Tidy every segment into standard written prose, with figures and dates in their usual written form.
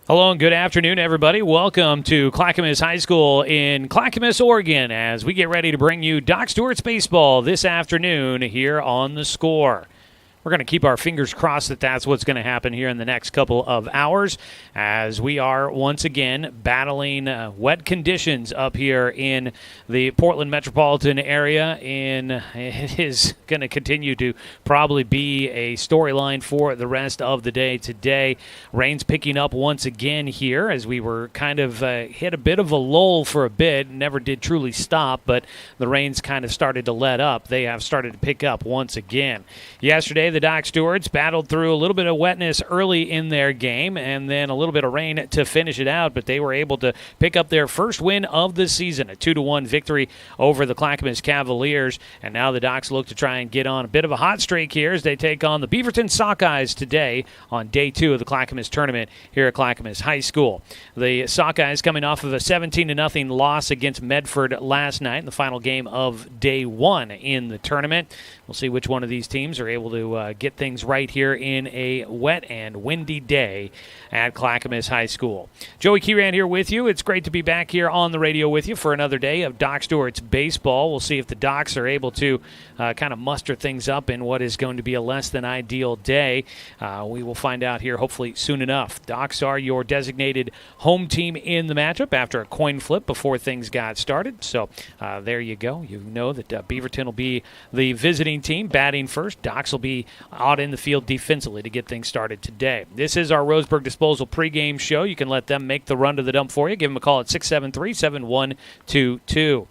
Hello and good afternoon, everybody. Welcome to Clackamas High School in Clackamas, Oregon, as we get ready to bring you Doc Stewart's baseball this afternoon here on The Score. We're going to keep our fingers crossed that that's what's going to happen here in the next couple of hours as we are once again battling wet conditions up here in the Portland metropolitan area. It is going to continue to probably be a storyline for the rest of the day today. Rain's picking up once again here as we were kind of hit a bit of a lull for a bit. Never did truly stop, but the rain's kind of started to let up. They have started to pick up once again. Yesterday, the Doc Stewarts battled through a little bit of wetness early in their game and then a little bit of rain to finish it out, but they were able to pick up their first win of the season, a 2-1 victory over the Clackamas Cavaliers, and now the Docs look to try and get on a bit of a hot streak here as they take on the Beaverton Sockeyes today on day 2 of the Clackamas tournament here at Clackamas High School. The Sockeyes coming off of a 17-0 loss against Medford last night in the final game of day 1 in the tournament. We'll see which one of these teams are able to get things right here in a wet and windy day at Clackamas High School. Joey Keyran here with you. It's great to be back here on the radio with you for another day of Doc Stewart's baseball. We'll see if the Docs are able to kind of muster things up in what is going to be a less than ideal day. We will find out here hopefully soon enough. Docs are your designated home team in the matchup after a coin flip before things got started. So there you go. You know that Beaverton will be the visiting team batting first. Docs will be out in the field defensively to get things started today. This is our Roseburg Disposal pregame show. You can let them make the run to the dump for you. Give them a call at 673-7122.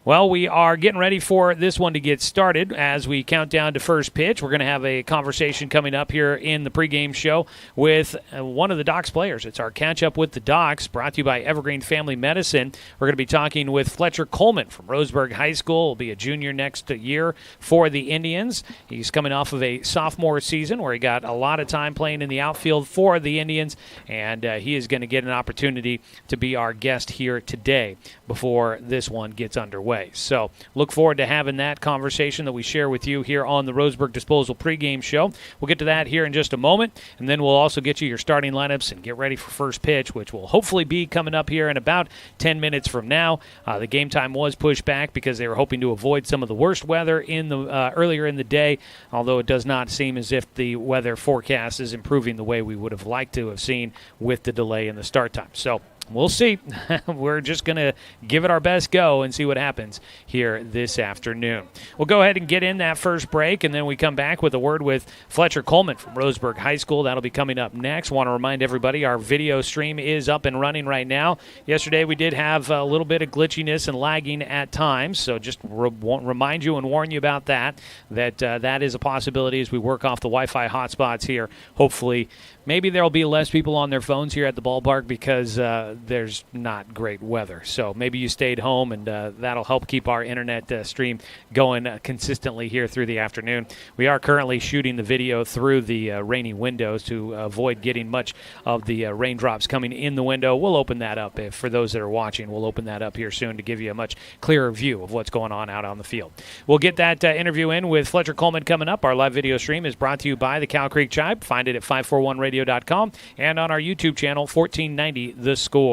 Well, we are getting ready for this one to get started as we count down to first pitch. We're going to have a conversation coming up here in the pregame show with one of the Docs players. It's our catch-up with the Docs, brought to you by Evergreen Family Medicine. We're going to be talking with Fletcher Coleman from Roseburg High School. Will be a junior next year for the Indians. He's coming off of a sophomore season where he got a lot of time playing in the outfield for the Indians, and he is going to get an opportunity to be our guest here today before this one gets underway. So look forward to having that conversation that we share with you here on the Roseburg Disposal pregame show. We'll get to that here in just a moment, and then we'll also get you your starting lineups and get ready for first pitch, which will hopefully be coming up here in about 10 minutes from now. The game time was pushed back because they were hoping to avoid some of the worst weather in the earlier in the day, although it does not seem as if the weather forecast is improving the way we would have liked to have seen with the delay in the start time. So we'll see. We're just going to give it our best go and see what happens here this afternoon. We'll go ahead and get in that first break, and then we come back with a word with Fletcher Coleman from Roseburg High School. That'll be coming up next. Want to remind everybody our video stream is up and running right now. Yesterday we did have a little bit of glitchiness and lagging at times, so just remind you and warn you about that that is a possibility as we work off the Wi-Fi hotspots here. Hopefully, maybe there will be less people on their phones here at the ballpark because there's not great weather. So maybe you stayed home, and that'll help keep our internet stream going consistently here through the afternoon. We are currently shooting the video through the rainy windows to avoid getting much of the raindrops coming in the window. We'll open that up for those that are watching. We'll open that up here soon to give you a much clearer view of what's going on out on the field. We'll get that interview in with Fletcher Coleman coming up. Our live video stream is brought to you by the Cow Creek Tribe. Find it at 541radio.com and on our YouTube channel, 1490 The Score.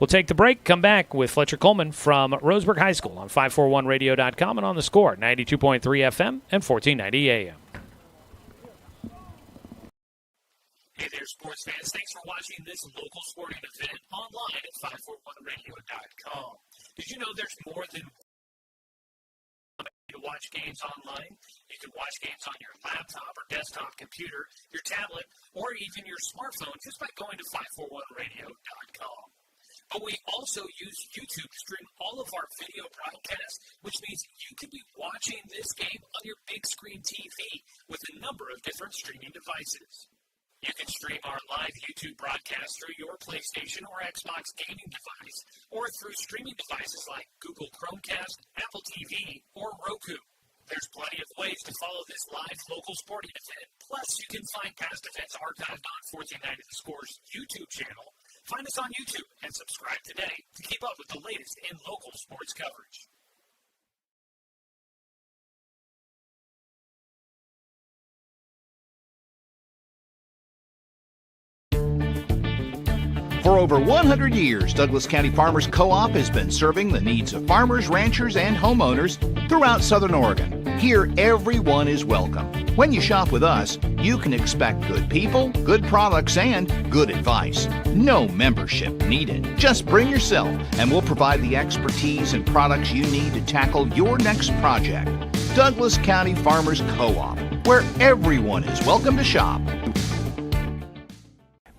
We'll take the break, come back with Fletcher Coleman from Roseburg High School on 541radio.com and on The Score, 92.3 FM and 1490 AM. Hey there, sports fans. Thanks for watching this local sporting event online at 541radio.com. Did you know there's more than to watch games online? You can watch games on your laptop or desktop computer, your tablet, or even your smartphone just by going to 541radio.com. But we also use YouTube to stream all of our video broadcasts, which means you could be watching this game on your big screen TV with a number of different streaming devices. You can stream our live YouTube broadcast through your PlayStation or Xbox gaming device, or through streaming devices like Google Chromecast, Apple TV, or Roku. There's plenty of ways to follow this live local sporting event. Plus, you can find past events archived on 1490 The Score's YouTube channel. Find us on YouTube and subscribe today to keep up with the latest in local sports coverage. For over 100 years, Douglas County Farmers Co-op has been serving the needs of farmers, ranchers, and homeowners throughout Southern Oregon. Here, everyone is welcome. When you shop with us, you can expect good people, good products, and good advice. No membership needed. Just bring yourself, and we'll provide the expertise and products you need to tackle your next project. Douglas County Farmers Co-op, where everyone is welcome to shop.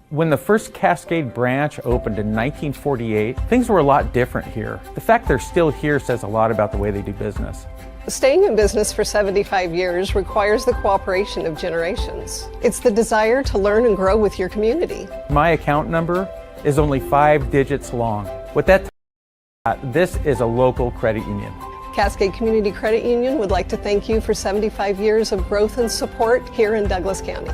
When the first Cascade branch opened in 1948, things were a lot different here. The fact they're still here says a lot about the way they do business. Staying in business for 75 years requires the cooperation of generations. It's the desire to learn and grow with your community. My account number is only 5 digits long. What that this is a local credit union. Cascade Community Credit Union would like to thank you for 75 years of growth and support here in Douglas County.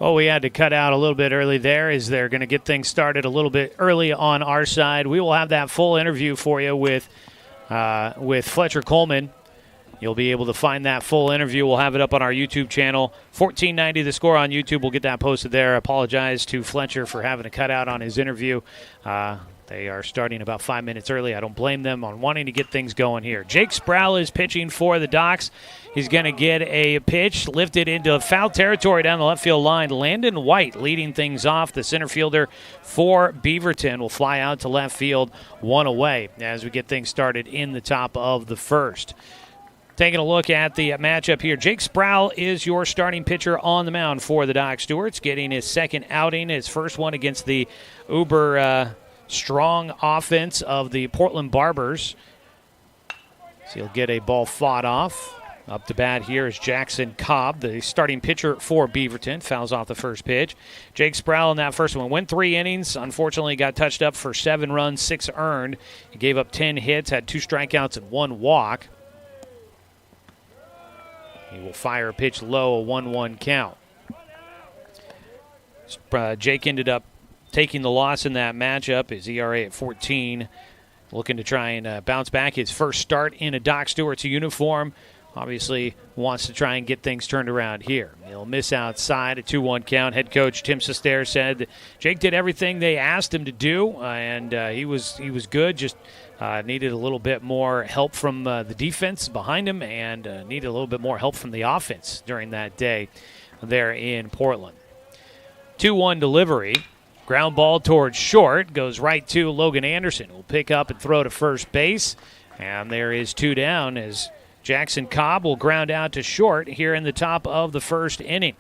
Well, we had to cut out a little bit early there as they're going to get things started a little bit early on our side. We will have that full interview for you with Fletcher Coleman. You'll be able to find that full interview. We'll have it up on our YouTube channel. 1490 The Score on YouTube. We'll get that posted there. I apologize to Fletcher for having to cut out on his interview. They are starting about 5 minutes early. I don't blame them on wanting to get things going here. Jake Sproul is pitching for the Docs. He's going to get a pitch lifted into foul territory down the left field line. Landon White leading things off. The center fielder for Beaverton will fly out to left field, one away as we get things started in the top of the first. Taking a look at the matchup here, Jake Sproul is your starting pitcher on the mound for the Doc Stewarts, getting his second outing, his first one against the uber strong offense of the Portland Barbers. So he'll get a ball fought off. Up to bat here is Jackson Cobb, the starting pitcher for Beaverton. Fouls off the first pitch. Jake Sproul in that first one went 3 innings. Unfortunately, got touched up for 7 runs, 6 earned. He gave up 10 hits, had 2 strikeouts and 1 walk. He will fire a pitch low, a 1-1 count. Jake ended up taking the loss in that matchup. His ERA at 14. Looking to try and bounce back. His first start in a Doc Stewart's uniform. Obviously wants to try and get things turned around here. He'll miss outside, a 2-1 count. Head coach Tim Sester said that Jake did everything they asked him to do, and he was good. Just needed a little bit more help from the defense behind him, and needed a little bit more help from the offense during that day there in Portland. 2-1 delivery. Ground ball towards short. Goes right to Logan Anderson. Will pick up and throw to first base. And there is 2 down as Jackson Cobb will ground out to short here in the top of the first inning.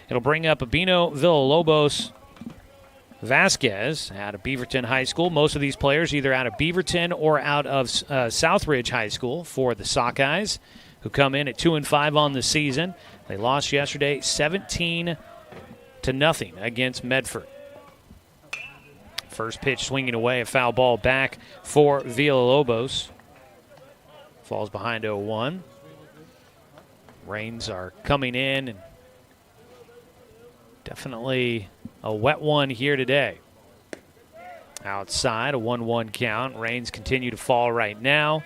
It'll bring up Abino Villalobos Vasquez out of Beaverton High School. Most of these players either out of Beaverton or out of Southridge High School for the Sockeyes, who come in at 2-5 on the season. They lost yesterday 17-0 against Medford. First pitch swinging away, a foul ball back for Villalobos. Falls behind 0-1. Rains are coming in, and definitely a wet one here today. Outside, a 1-1 count. Rains continue to fall right now.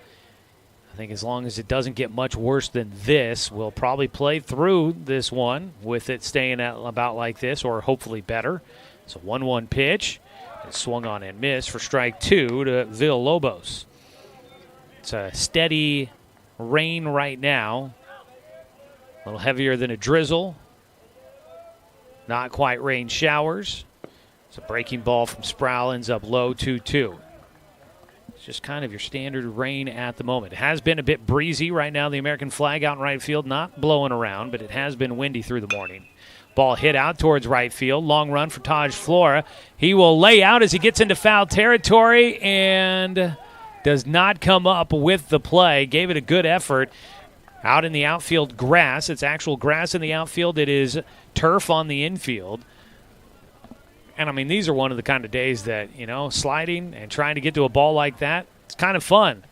I think as long as it doesn't get much worse than this, we'll probably play through this one with it staying at about like this, or hopefully better. It's a 1-1 pitch. It's swung on and missed for strike 2 to Villalobos. It's a steady rain right now. A little heavier than a drizzle. Not quite rain showers. It's a breaking ball from Sproul, ends up low 2-2. It's just kind of your standard rain at the moment. It has been a bit breezy right now. The American flag out in right field, not blowing around, but it has been windy through the morning. Ball hit out towards right field. Long run for Taj Flora. He will lay out as he gets into foul territory and does not come up with the play. Gave it a good effort. Out in the outfield grass. It's actual grass in the outfield. It is turf on the infield. And, I mean, these are one of the kind of days that, sliding and trying to get to a ball like that, it's kind of fun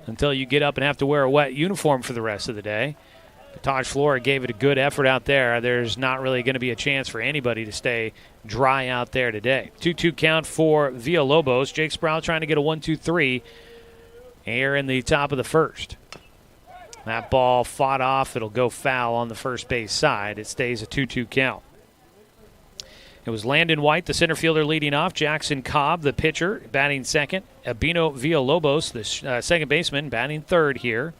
until you get up and have to wear a wet uniform for the rest of the day. But Taj Flora gave it a good effort out there. There's not really going to be a chance for anybody to stay dry out there today. 2-2 count for Villalobos. Jake Sproul trying to get a 1-2-3 here in the top of the first. That ball fought off. It'll go foul on the first base side. It stays a 2-2 count. It was Landon White, the center fielder, leading off. Jackson Cobb, the pitcher, batting second. Abino Villalobos, the second baseman, batting third here.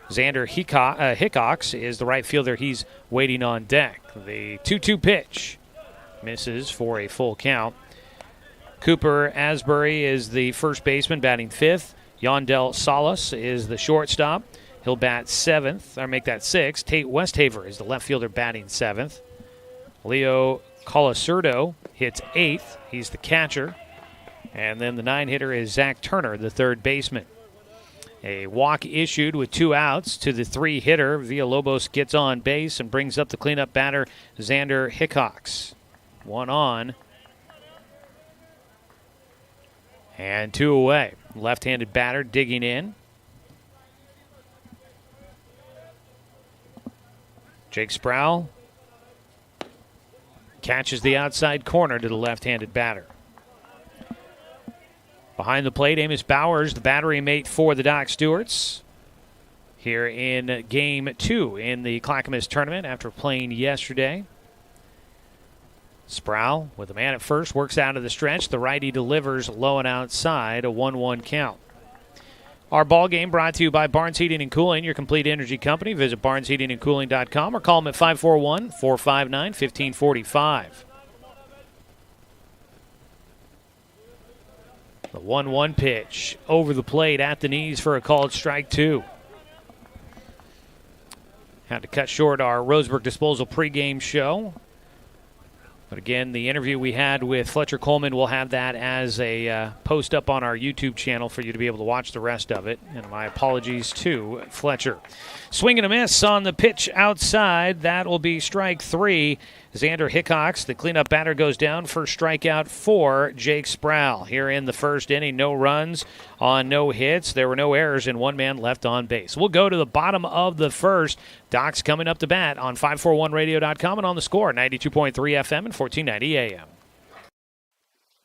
Xander Hickox is the right fielder. He's waiting on deck. The 2-2 pitch misses for a full count. Cooper Asbury is the first baseman, batting fifth. Yondell Salas is the shortstop. He'll bat seventh, or make that sixth. Tate Westhaver is the left fielder, batting seventh. Leo Colasurdo hits eighth. He's the catcher. And then the 9-hitter is Zach Turner, the third baseman. A walk issued with 2 outs to the 3-hitter. Villalobos gets on base and brings up the cleanup batter, Xander Hickox. 1 on. And 2 away. Left-handed batter digging in. Jake Sproul catches the outside corner to the left-handed batter. Behind the plate, Amos Bowers, the battery mate for the Doc Stewarts, here in Game 2 in the Clackamas tournament after playing yesterday. Sproul, with a man at first, works out of the stretch. The righty delivers low and outside, a 1-1 count. Our ball game brought to you by Barnes Heating and Cooling, your complete energy company. Visit barnesheatingandcooling.com or call them at 541-459-1545. The 1-1 pitch over the plate at the knees for a called strike 2. Had to cut short our Roseburg Disposal pregame show. But again, the interview we had with Fletcher Coleman, we'll have that as a post up on our YouTube channel for you to be able to watch the rest of it. And my apologies to Fletcher. Swing and a miss on the pitch outside. That will be strike 3. Xander Hickox, the cleanup batter, goes down. First strikeout for Jake Sproul. Here in the first inning, no runs on no hits. There were no errors and one man left on base. We'll go to the bottom of the first. Docs coming up to bat on 541radio.com and on the Score, 92.3 FM and 1490 AM.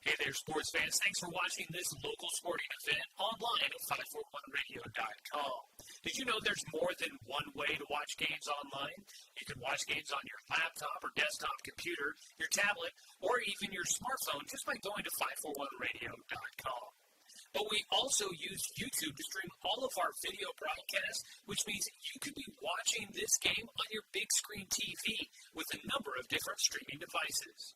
Hey there, sports fans. Thanks for watching this local sporting event online at 541radio.com. Did you know there's more than one way to watch games online? You can watch games on your laptop or desktop computer, your tablet, or even your smartphone just by going to 541radio.com. But we also use YouTube to stream all of our video broadcasts, which means you could be watching this game on your big screen TV with a number of different streaming devices.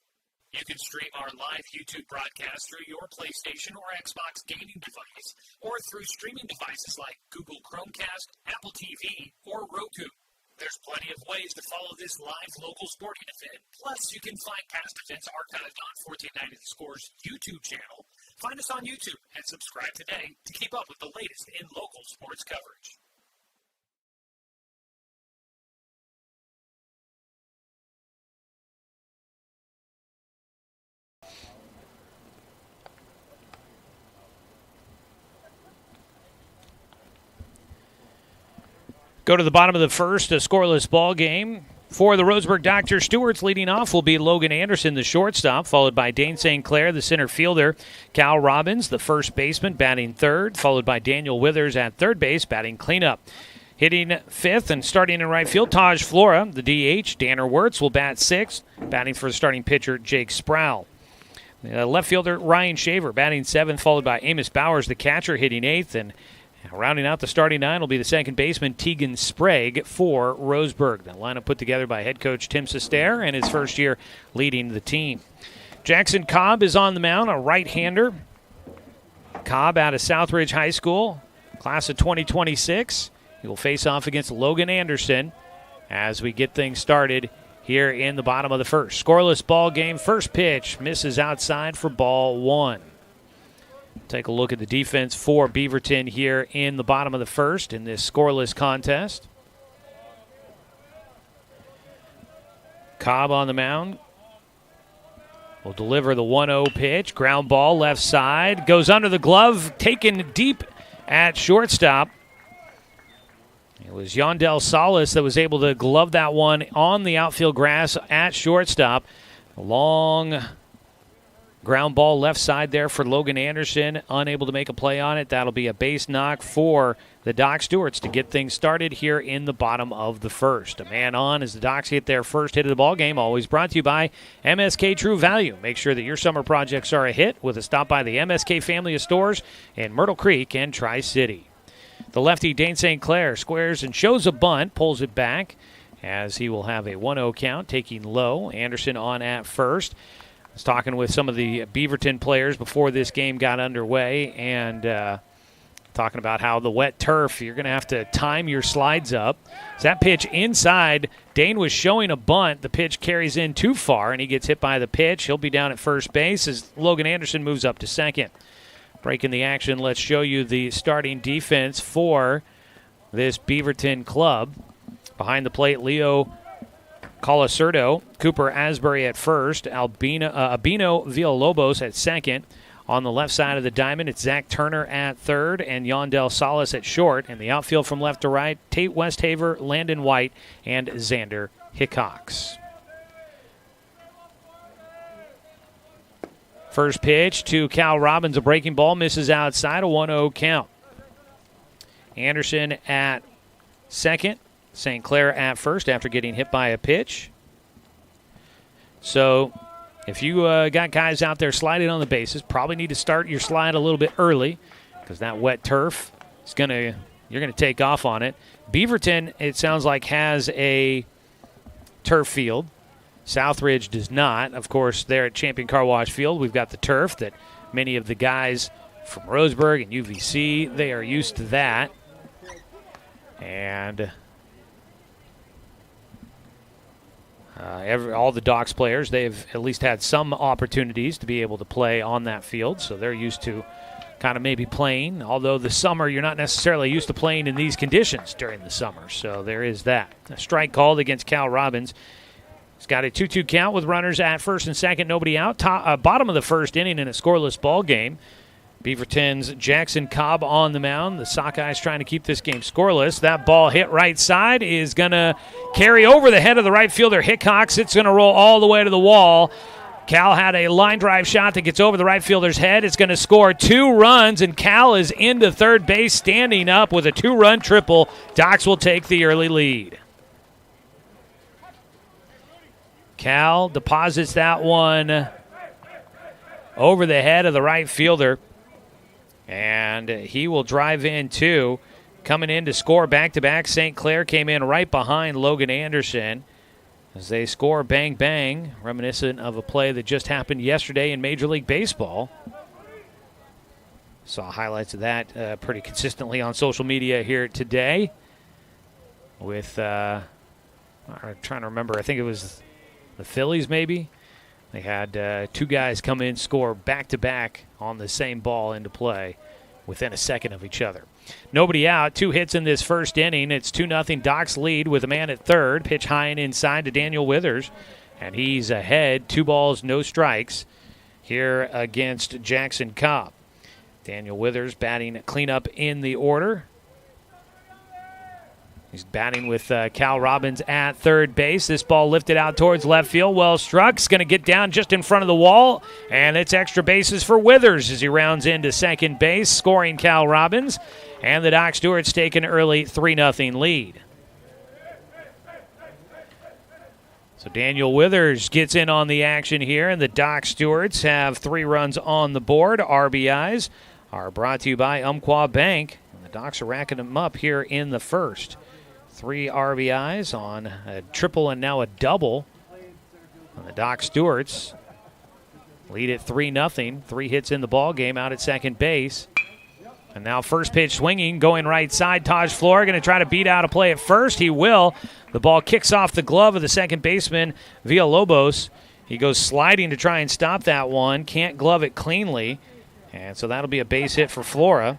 You can stream our live YouTube broadcast through your PlayStation or Xbox gaming device, or through streaming devices like Google Chromecast, Apple TV, or Roku. There's plenty of ways to follow this live local sporting event. Plus, you can find past events archived on 1490 The Score's YouTube channel. Find us on YouTube and subscribe today to keep up with the latest in local sports coverage. Go to the bottom of the first, a scoreless ball game. For the Roseburg Dr. Stewart's leading off will be Logan Anderson, the shortstop, followed by Dane St. Clair, the center fielder. Cal Robbins, the first baseman, batting third, followed by Daniel Withers at third base, batting cleanup. Hitting fifth and starting in right field, Taj Flora, the DH. Danner Wirtz will bat sixth, batting for the starting pitcher, Jake Sproul. Left fielder, Ryan Shaver, batting seventh, followed by Amos Bowers, the catcher, hitting eighth, and rounding out the starting nine will be the second baseman, Tegan Sprague, for Roseburg. The lineup put together by head coach Tim Sestair and his first year leading the team. Jackson Cobb is on the mound, a right-hander. Cobb out of Southridge High School, class of 2026. He will face off against Logan Anderson as we get things started here in the bottom of the first. Scoreless ball game. First pitch misses outside for ball one. Take a look at the defense for Beaverton here in the bottom of the first in this scoreless contest. Cobb on the mound will deliver the 1-0 pitch. Ground ball left side. Goes under the glove. Taken deep at shortstop. It was Yondell Salas that was able to glove that one on the outfield grass at shortstop. A long ground ball left side there for Logan Anderson, unable to make a play on it. That'll be a base knock for the Doc Stewarts to get things started here in the bottom of the first. A man on as the Docs get their first hit of the ball game. Always brought to you by MSK True Value. Make sure that your summer projects are a hit with a stop by the MSK family of stores in Myrtle Creek and Tri-City. The lefty, Dane St. Clair, squares and shows a bunt, pulls it back as he will have a 1-0 count, taking low. Anderson on at first. I was talking with some of the Beaverton players before this game got underway and talking about how the wet turf, you're going to have to time your slides up. So that pitch inside, Dane was showing a bunt. The pitch carries in too far, and he gets hit by the pitch. He'll be down at first base as Logan Anderson moves up to second. Breaking the action, let's show you the starting defense for this Beaverton club. Behind the plate, Leo Colacerdo, Cooper Asbury at first, Albino Villalobos at second. On the left side of the diamond, it's Zach Turner at third and Yondell Salas at short. And the outfield from left to right, Tate Westhaver, Landon White, and Xander Hickox. First pitch to Cal Robbins, a breaking ball, misses outside, a 1-0 count. Anderson at second, St. Clair at first after getting hit by a pitch. So if you got guys out there sliding on the bases, probably need to start your slide a little bit early because that wet turf is you're gonna take off on it. Beaverton, it sounds like, has a turf field. Southridge does not. Of course, there at Champion Car Wash Field, we've got the turf that many of the guys from Roseburg and UVC, they are used to that. And all the Docs players, they've at least had some opportunities to be able to play on that field, so they're used to kind of maybe playing. Although the summer, you're not necessarily used to playing in these conditions during the summer, so there is that. A strike called against Cal Robbins. He's got a 2-2 count with runners at first and second, nobody out. Bottom of the first inning in a scoreless ball game. Beaverton's Jackson Cobb on the mound. The Sockeyes trying to keep this game scoreless. That ball hit right side is going to carry over the head of the right fielder, Hickox. It's going to roll all the way to the wall. Cal had a line drive shot that gets over the right fielder's head. It's going to score 2 runs, and Cal is into third base standing up with a 2-run triple. Docs will take the early lead. Cal deposits that one over the head of the right fielder. And he will drive in, too. Coming in to score back-to-back, St. Clair came in right behind Logan Anderson as they score bang-bang, reminiscent of a play that just happened yesterday in Major League Baseball. Saw highlights of that pretty consistently on social media here today with, I'm trying to remember, I think it was the Phillies maybe. They had 2 guys come in, score back-to-back on the same ball into play within a second of each other. Nobody out, 2 hits in this first inning. It's 2-0 Docs lead with a man at third. Pitch high and inside to Daniel Withers, and he's ahead. 2 balls, no strikes here against Jackson Cobb. Daniel Withers batting cleanup in the order. He's batting with Cal Robbins at third base. This ball lifted out towards left field. Well struck. It's going to get down just in front of the wall. And it's extra bases for Withers as he rounds into second base, scoring Cal Robbins. And the Doc Stewarts take an early 3-0 lead. So Daniel Withers gets in on the action here, and the Doc Stewarts have 3 runs on the board. RBIs are brought to you by Umpqua Bank. And the Docs are racking them up here in the first. 3 RBIs on a triple and now a double. And the Doc Stewarts lead at 3-0. 3 hits in the ball game out at second base. And now first pitch swinging, going right side. Taj Flora going to try to beat out a play at first. He will. The ball kicks off the glove of the second baseman, Villalobos. He goes sliding to try and stop that one. Can't glove it cleanly. And so that'll be a base hit for Flora.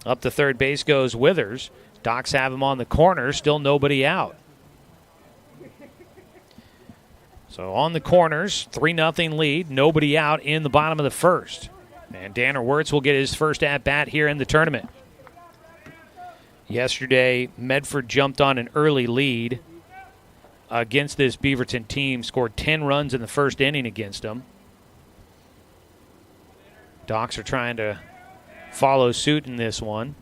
Up to third base goes Withers. Docs have him on the corner, still nobody out. So on the corners, 3-0 lead, nobody out in the bottom of the first. And Danner Wirtz will get his first at-bat here in the tournament. Yesterday, Medford jumped on an early lead against this Beaverton team, scored 10 runs in the first inning against them. Docs are trying to follow suit in this one.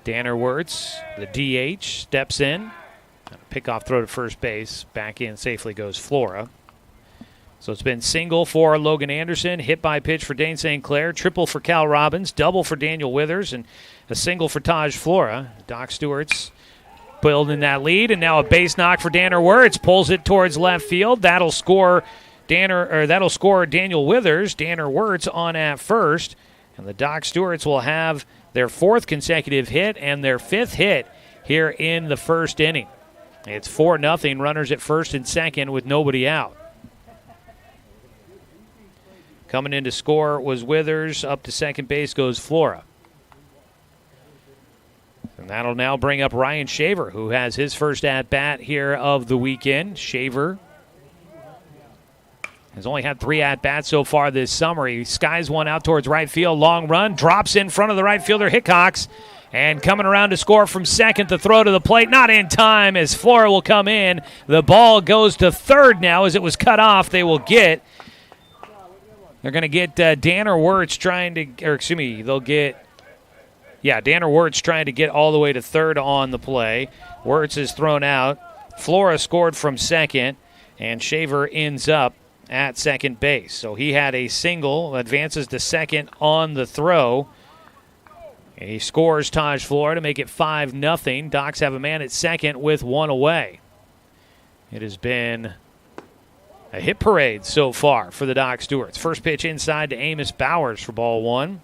Danner Wirtz, the DH, steps in. Pickoff throw to first base. Back in safely goes Flora. So it's been single for Logan Anderson, hit by pitch for Dane St. Clair, triple for Cal Robbins, double for Daniel Withers, and a single for Taj Flora. Doc Stewart's building that lead, and now a base knock for Danner Wirtz. Pulls it towards left field. That'll score Daniel Withers. Danner Wirtz on at first, and the Doc Stewarts will have their 4th consecutive hit and their 5th hit here in the first inning. It's 4-0, runners at first and second with nobody out. Coming in to score was Withers. Up to second base goes Flora. And that'll now bring up Ryan Shaver, who has his first at-bat here of the weekend. Shaver has only had 3 at-bats so far this summer. He skies one out towards right field. Long run. Drops in front of the right fielder, Hickox. And coming around to score from second, the throw to the plate. Not in time as Flora will come in. The ball goes to third now as it was cut off. They're going to get Danner Wirtz Danner Wirtz trying to get all the way to third on the play. Wirtz is thrown out. Flora scored from second, and Shaver ends up at second base. So he had a single, advances to second on the throw. And he scores Taj Flora to make it 5-0. Docs have a man at second with 1 away. It has been a hit parade so far for the Doc Stewarts. First pitch inside to Amos Bowers for ball 1.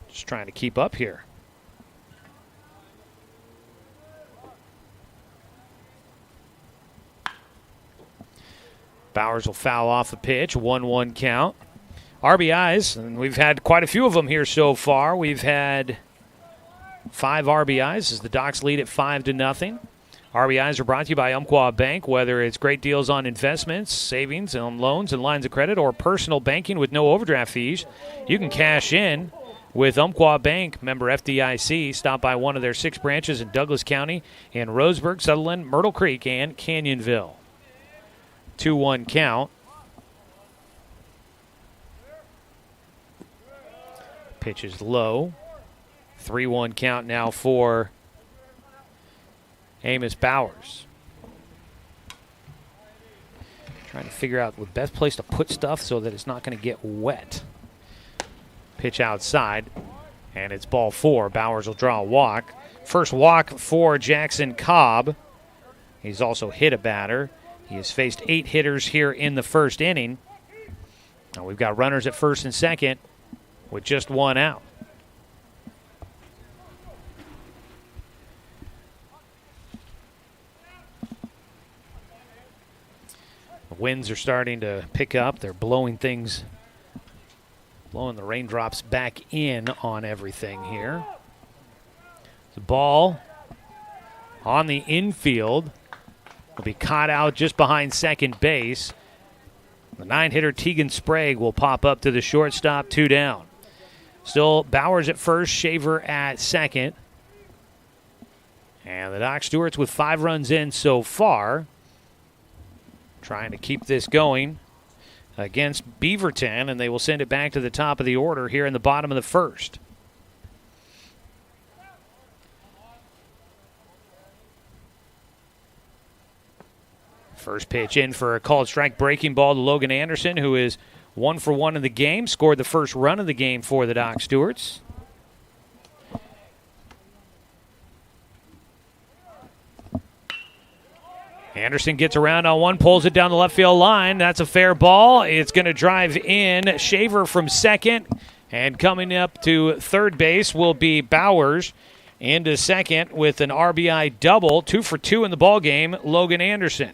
Just trying to keep up here. Bowers will foul off the pitch. 1-1 count. RBIs, and we've had quite a few of them here so far. We've had 5 RBIs as the Docs lead at 5-0. RBIs are brought to you by Umpqua Bank. Whether it's great deals on investments, savings, on loans and lines of credit, or personal banking with no overdraft fees, you can cash in with Umpqua Bank, member FDIC. Stop by one of their 6 branches in Douglas County and Roseburg, Sutherland, Myrtle Creek, and Canyonville. 2-1 count. Pitch is low. 3-1 count now for Amos Bowers. Trying to figure out the best place to put stuff so that it's not going to get wet. Pitch outside, and it's ball 4. Bowers will draw a walk. First walk for Jackson Cobb. He's also hit a batter. He has faced 8 hitters here in the first inning. Now we've got runners at first and second with just 1 out. The winds are starting to pick up. They're blowing the raindrops back in on everything here. The ball on the infield will be caught out just behind second base. The 9-hitter Tegan Sprague will pop up to the shortstop, 2 down. Still Bowers at first, Shaver at second. And the Doc Stewarts with 5 runs in so far, trying to keep this going against Beaverton, and they will send it back to the top of the order here in the bottom of the first. First pitch in for a called strike breaking ball to Logan Anderson, who is 1 for 1 in the game, scored the first run of the game for the Doc Stewarts. Anderson gets around on one, pulls it down the left field line. That's a fair ball. It's going to drive in. Shaver from second, and coming up to third base will be Bowers. Into second with an RBI double, 2 for 2 in the ballgame, Logan Anderson.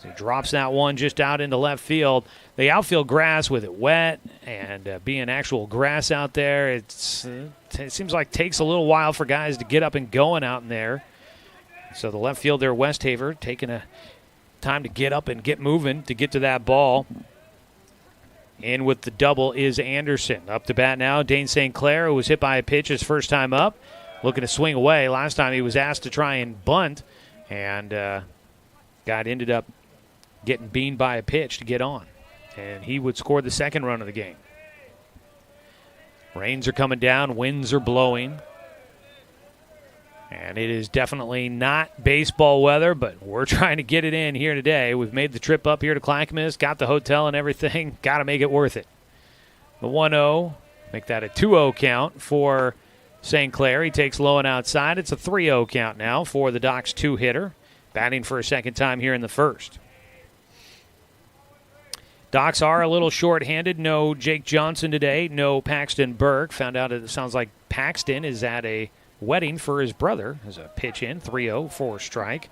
So he drops that one just out into left field. The outfield grass, with it wet and being actual grass out there, it seems like takes a little while for guys to get up and going out in there. So the left fielder, Westhaver, taking a time to get up and get moving to get to that ball. In with the double is Anderson. Up to bat now, Dane St. Clair, who was hit by a pitch his first time up, looking to swing away. Last time he was asked to try and bunt, and ended up getting beamed by a pitch to get on. And he would score the second run of the game. Rains are coming down, winds are blowing. And it is definitely not baseball weather, but we're trying to get it in here today. We've made the trip up here to Clackamas, got the hotel and everything. Got to make it worth it. The 1-0, make that a 2-0 count for St. Clair. He takes low and outside. It's a 3-0 count now for the Docs 2-hitter, batting for a second time here in the first. Docs are a little short-handed. No Jake Johnson today. No Paxton Burke. Found out it sounds like Paxton is at a wedding for his brother. As a pitch in, 3-0 for strike.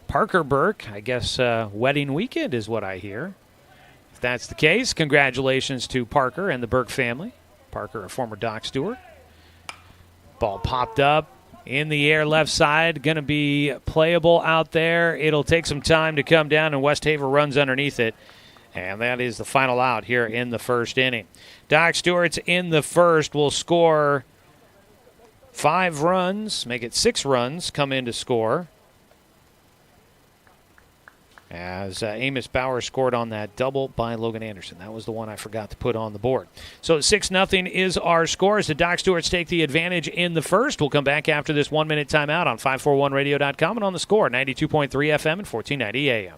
Parker Burke, I guess wedding weekend is what I hear. If that's the case, congratulations to Parker and the Burke family. Parker, a former Doc Stewart. Ball popped up in the air left side. Going to be playable out there. It'll take some time to come down, and Westhaver runs underneath it. And that is the final out here in the first inning. Doc Stewart's in the first will score 5 runs, make it 6 runs, come in to score. As Amos Bowers scored on that double by Logan Anderson. That was the one I forgot to put on the board. So 6-0 is our score as the Doc Stewarts take the advantage in the first. We'll come back after this 1-minute timeout on 541radio.com and on the score, 92.3 FM and 1490 AM.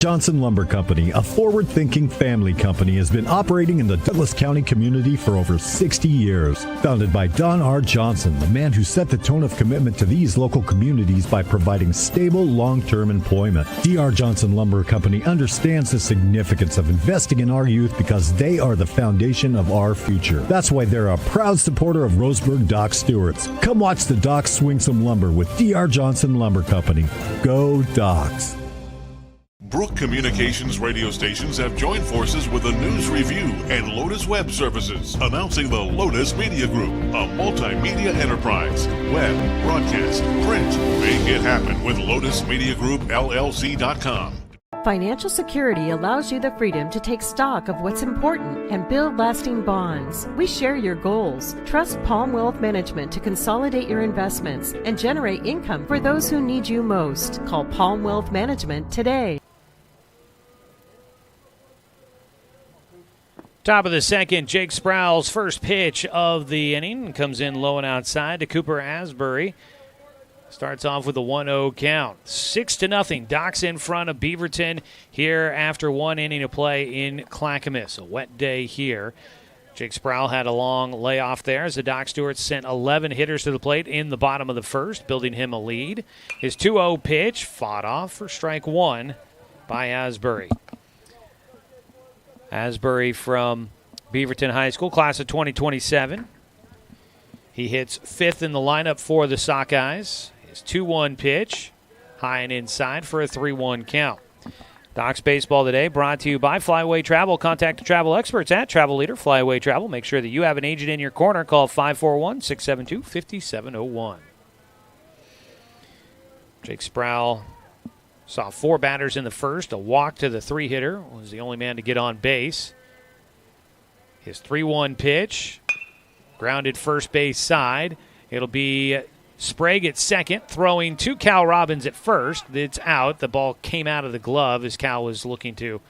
Johnson Lumber Company, a forward-thinking family company, has been operating in the Douglas County community for over 60 years. Founded by Don R. Johnson, the man who set the tone of commitment to these local communities by providing stable, long-term employment. D.R. Johnson Lumber Company understands the significance of investing in our youth because they are the foundation of our future. That's why they're a proud supporter of Roseburg Doc Stewarts. Come watch the Docs swing some lumber with D.R. Johnson Lumber Company. Go Docs! Brook Communications radio stations have joined forces with the News Review and Lotus Web Services, announcing the Lotus Media Group, a multimedia enterprise. Web, broadcast, print. Make it happen with LotusMediaGroupLLC.com. Financial security allows you the freedom to take stock of what's important and build lasting bonds. We share your goals. Trust Palm Wealth Management to consolidate your investments and generate income for those who need you most. Call Palm Wealth Management today. Top of the second, Jake Sproul's first pitch of the inning comes in low and outside to Cooper Asbury. Starts off with a 1-0 count. 6-0. Docs in front of Beaverton here after one inning of play in Clackamas. A wet day here. Jake Sproul had a long layoff there as the Doc Stewarts sent 11 hitters to the plate in the bottom of the first, building him a lead. His 2-0 pitch fought off for strike one by Asbury. Asbury from Beaverton High School, class of 2027. He hits fifth in the lineup for the Sockeyes. His 2-1 pitch, high and inside for a 3-1 count. Docs Baseball today brought to you by Flyaway Travel. Contact the travel experts at Travel Leader Flyaway Travel. Make sure that you have an agent in your corner. Call 541-672-5701. Jake Sproul saw four batters in the first. A walk to the three-hitter. Was the only man to get on base. His 3-1 pitch, grounded first base side. It'll be Sprague at second, throwing to Cal Robbins at first. It's out. The ball came out of the glove as Cal was looking to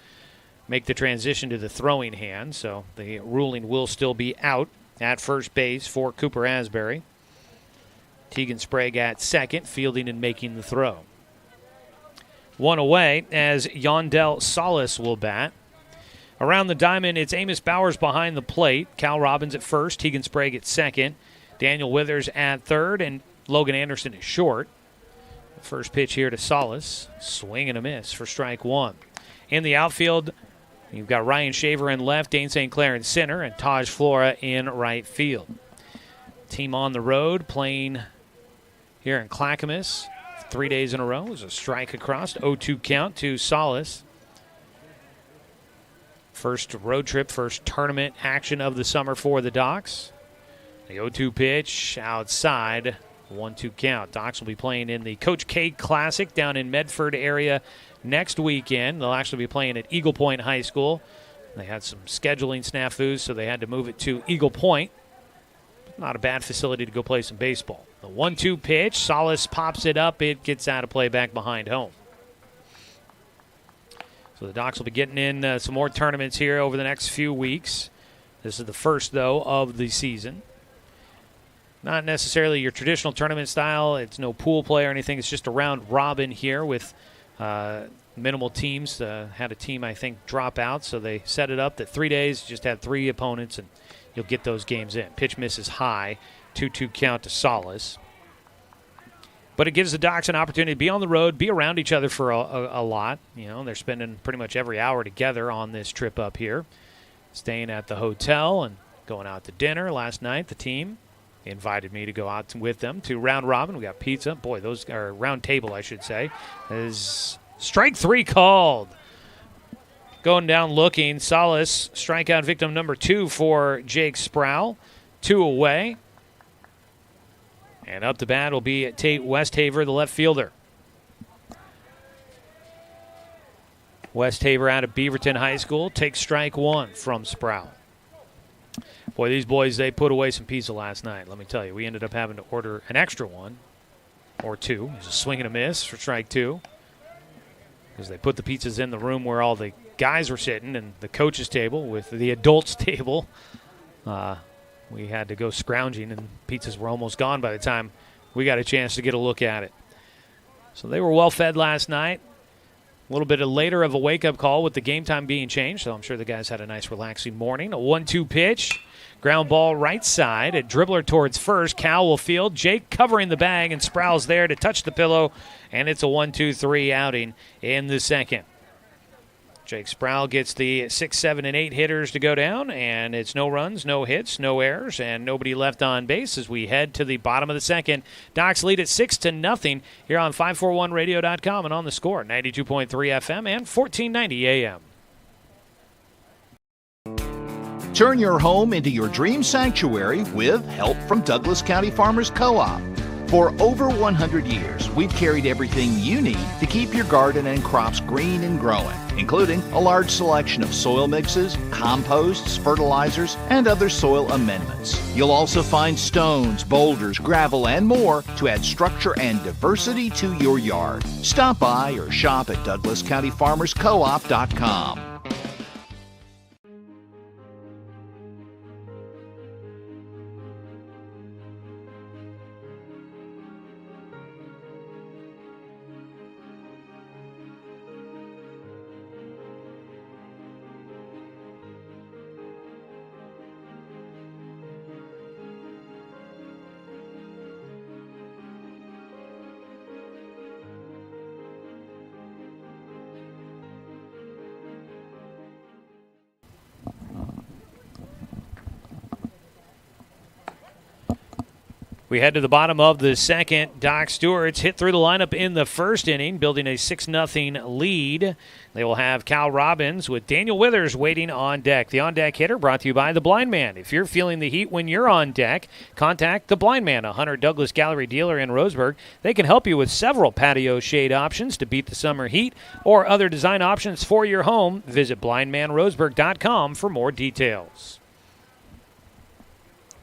make the transition to the throwing hand. So the ruling will still be out at first base for Cooper Asbury. Tegan Sprague at second, fielding and making the throw. One away as Yondell Solis will bat. Around the diamond, it's Amos Bowers behind the plate. Cal Robbins at first, Tegan Sprague at second, Daniel Withers at third, and Logan Anderson is short. First pitch here to Solis. Swing and a miss for strike one. In the outfield, you've got Ryan Shaver in left, Dane St. Clair in center, and Taj Flora in right field. Team on the road playing here in Clackamas 3 days in a row. It was a strike across, 0-2 count to Solis. First road trip, first tournament action of the summer for the Docs. The 0-2 pitch outside, 1-2 count. Docs will be playing in the Coach K Classic down in Medford area next weekend. They'll actually be playing at Eagle Point High School. They had some scheduling snafus, so they had to move it to Eagle Point. Not a bad facility to go play some baseball. The 1-2 pitch, Solis pops it up. It gets out of play back behind home. So the Docs will be getting in some more tournaments here over the next few weeks. This is the first, though, of the season. Not necessarily your traditional tournament style. It's no pool play or anything. It's just a round robin here with minimal teams. Had a team, I think, drop out, so they set it up that 3 days, just had three opponents, and you'll get those games in. Pitch misses high, 2-2 count to Solis. But it gives the Docs an opportunity to be on the road, be around each other for a lot. You know, they're spending pretty much every hour together on this trip up here, staying at the hotel and going out to dinner. Last night, the team invited me to go out with them to round robin. We got pizza. Boy, those are round table, I should say. Is strike three called. Going down looking, Solis, strikeout victim number 2 for Jake Sproul. 2 away. And up to bat will be Tate Westhaver, the left fielder. Westhaver out of Beaverton High School takes strike one from Sproul. Boy, these boys, they put away some pizza last night, let me tell you. We ended up having to order an extra one or two. It was a swing and a miss for strike two because they put the pizzas in the room where all the guys were sitting and the coach's table with the adults' table. We had to go scrounging, and pizzas were almost gone by the time we got a chance to get a look at it. So they were well fed last night. A little bit later of a wake-up call with the game time being changed, so I'm sure the guys had a nice relaxing morning. A 1-2 pitch, ground ball right side, a dribbler towards first. Cal will field. Jake covering the bag, and Sproul's there to touch the pillow, and it's a 1-2-3 outing in the second. Jake Sproul gets the 6, 7, and 8 hitters to go down, and it's no runs, no hits, no errors, and nobody left on base as we head to the bottom of the second. Docs lead at 6-0 here on 541radio.com and on the Score, 92.3 FM and 1490 AM. Turn your home into your dream sanctuary with help from Douglas County Farmers Co-op. For over 100 years, we've carried everything you need to keep your garden and crops green and growing, including a large selection of soil mixes, composts, fertilizers, and other soil amendments. You'll also find stones, boulders, gravel, and more to add structure and diversity to your yard. Stop by or shop at DouglasCountyFarmersCoop.com. We head to the bottom of the second. Doc Stewart's hit through the lineup in the first inning, building a 6-0 lead. They will have Cal Robbins with Daniel Withers waiting on deck. The on-deck hitter brought to you by The Blind Man. If you're feeling the heat when you're on deck, contact The Blind Man, a Hunter Douglas Gallery dealer in Roseburg. They can help you with several patio shade options to beat the summer heat or other design options for your home. Visit blindmanroseburg.com for more details.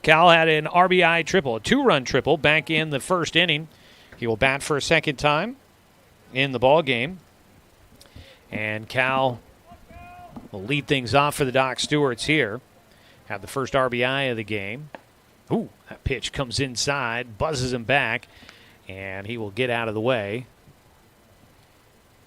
Cal had an RBI triple, a 2-run triple back in the first inning. He will bat for a second time in the ball game. And Cal will lead things off for the Doc Stewarts here. Have the first RBI of the game. Ooh, that pitch comes inside, buzzes him back, and he will get out of the way.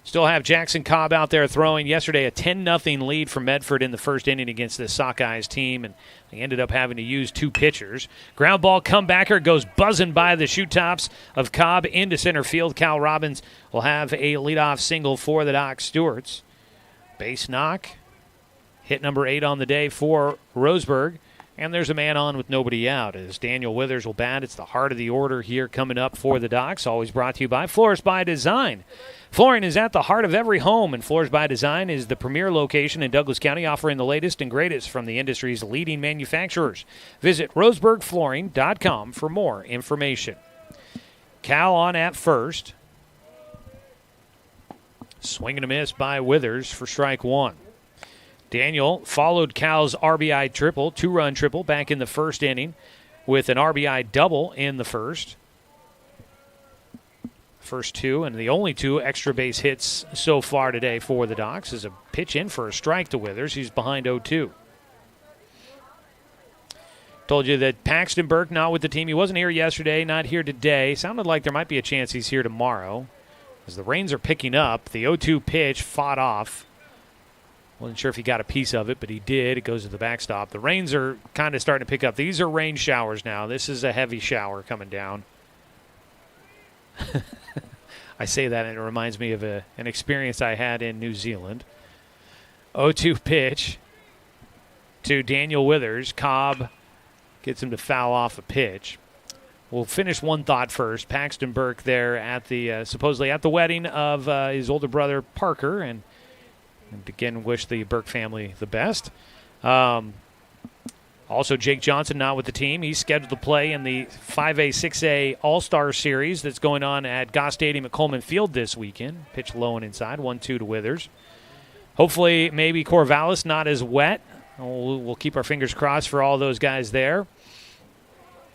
Still have Jackson Cobb out there throwing. Yesterday, a 10-0 lead for Medford in the first inning against the Sockeyes team, and they ended up having to use 2 pitchers. Ground ball comebacker goes buzzing by the shoe tops of Cobb into center field. Cal Robbins will have a leadoff single for the Doc Stewarts. Base knock. Hit number 8 on the day for Roseburg. And there's a man on with nobody out as Daniel Withers will bat. It's the heart of the order here coming up for the Docs. Always brought to you by Floors by Design. Flooring is at the heart of every home, and Floors by Design is the premier location in Douglas County, offering the latest and greatest from the industry's leading manufacturers. Visit roseburgflooring.com for more information. Cal on at first. Swing and a miss by Withers for strike 1. Daniel followed Cal's RBI triple, 2-run triple back in the first inning with an RBI double in the first. First 2 and the only 2 extra base hits so far today for the Docs is a pitch in for a strike to Withers. He's behind 0-2. Told you that Paxton Burke not with the team. He wasn't here yesterday, not here today. Sounded like there might be a chance he's here tomorrow. As the rains are picking up, the 0-2 pitch fought off. Wasn't sure if he got a piece of it, but he did. It goes to the backstop. The rains are kind of starting to pick up. These are rain showers now. This is a heavy shower coming down. I say that and it reminds me of an experience I had in New Zealand. 0-2 pitch to Daniel Withers. Cobb gets him to foul off a pitch. We'll finish one thought first. Paxton Burke there at the supposedly at the wedding of his older brother Parker, and again wish the Burke family the best. Also, Jake Johnson not with the team. He's scheduled to play in the 5A, 6A All-Star Series that's going on at Goss Stadium at Coleman Field this weekend. Pitch low and inside, 1-2 to Withers. Hopefully, maybe Corvallis not as wet. We'll keep our fingers crossed for all those guys there,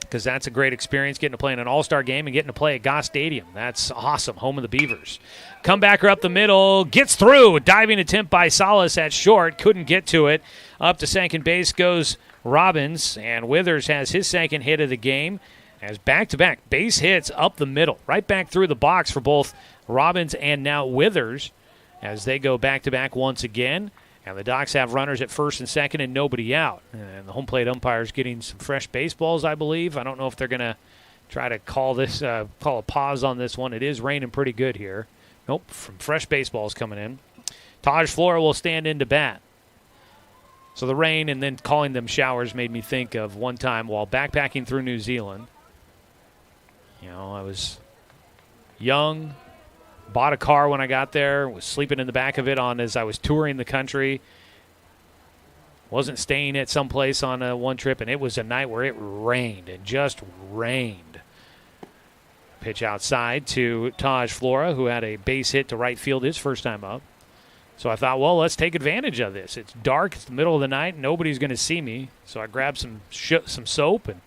because that's a great experience getting to play in an All-Star game and getting to play at Goss Stadium. That's awesome, home of the Beavers. Comebacker up the middle, gets through. Diving attempt by Salas at short, couldn't get to it. Up to second base goes Robbins, and Withers has his second hit of the game as back-to-back base hits up the middle. Right back through the box for both Robbins and now Withers as they go back-to-back once again. And the Docs have runners at first and second and nobody out. And the home plate umpire's getting some fresh baseballs, I believe. I don't know if they're going to try to call a pause on this one. It is raining pretty good here. Nope, from fresh baseballs coming in. Taj Flora will stand in to bat. So the rain and then calling them showers made me think of one time while backpacking through New Zealand. I was young, bought a car when I got there, was sleeping in the back of it as I was touring the country. Wasn't staying at some place on one trip, and it was a night where it rained, and just rained. Pitch outside to Taj Flora, who had a base hit to right field his first time up. So I thought, well, let's take advantage of this. It's dark. It's the middle of the night. Nobody's going to see me. So I grabbed some soap and,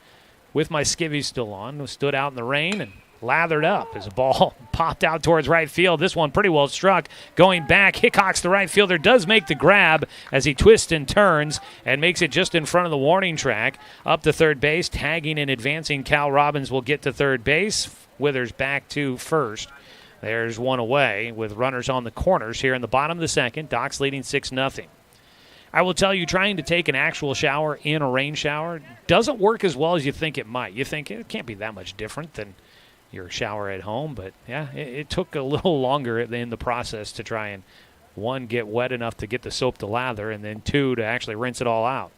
with my skivvies still on, stood out in the rain and lathered up as a ball popped out towards right field. This one pretty well struck. Going back, Hickox, the right fielder, does make the grab as he twists and turns and makes it just in front of the warning track. Up to third base, tagging and advancing. Cal Robbins will get to third base. Withers back to first. There's one away with runners on the corners here in the bottom of the second. Docs leading 6-0. I will tell you, trying to take an actual shower in a rain shower doesn't work as well as you think it might. You think it can't be that much different than your shower at home, but yeah, it took a little longer in the process to try and, one, get wet enough to get the soap to lather, and then two, to actually rinse it all out.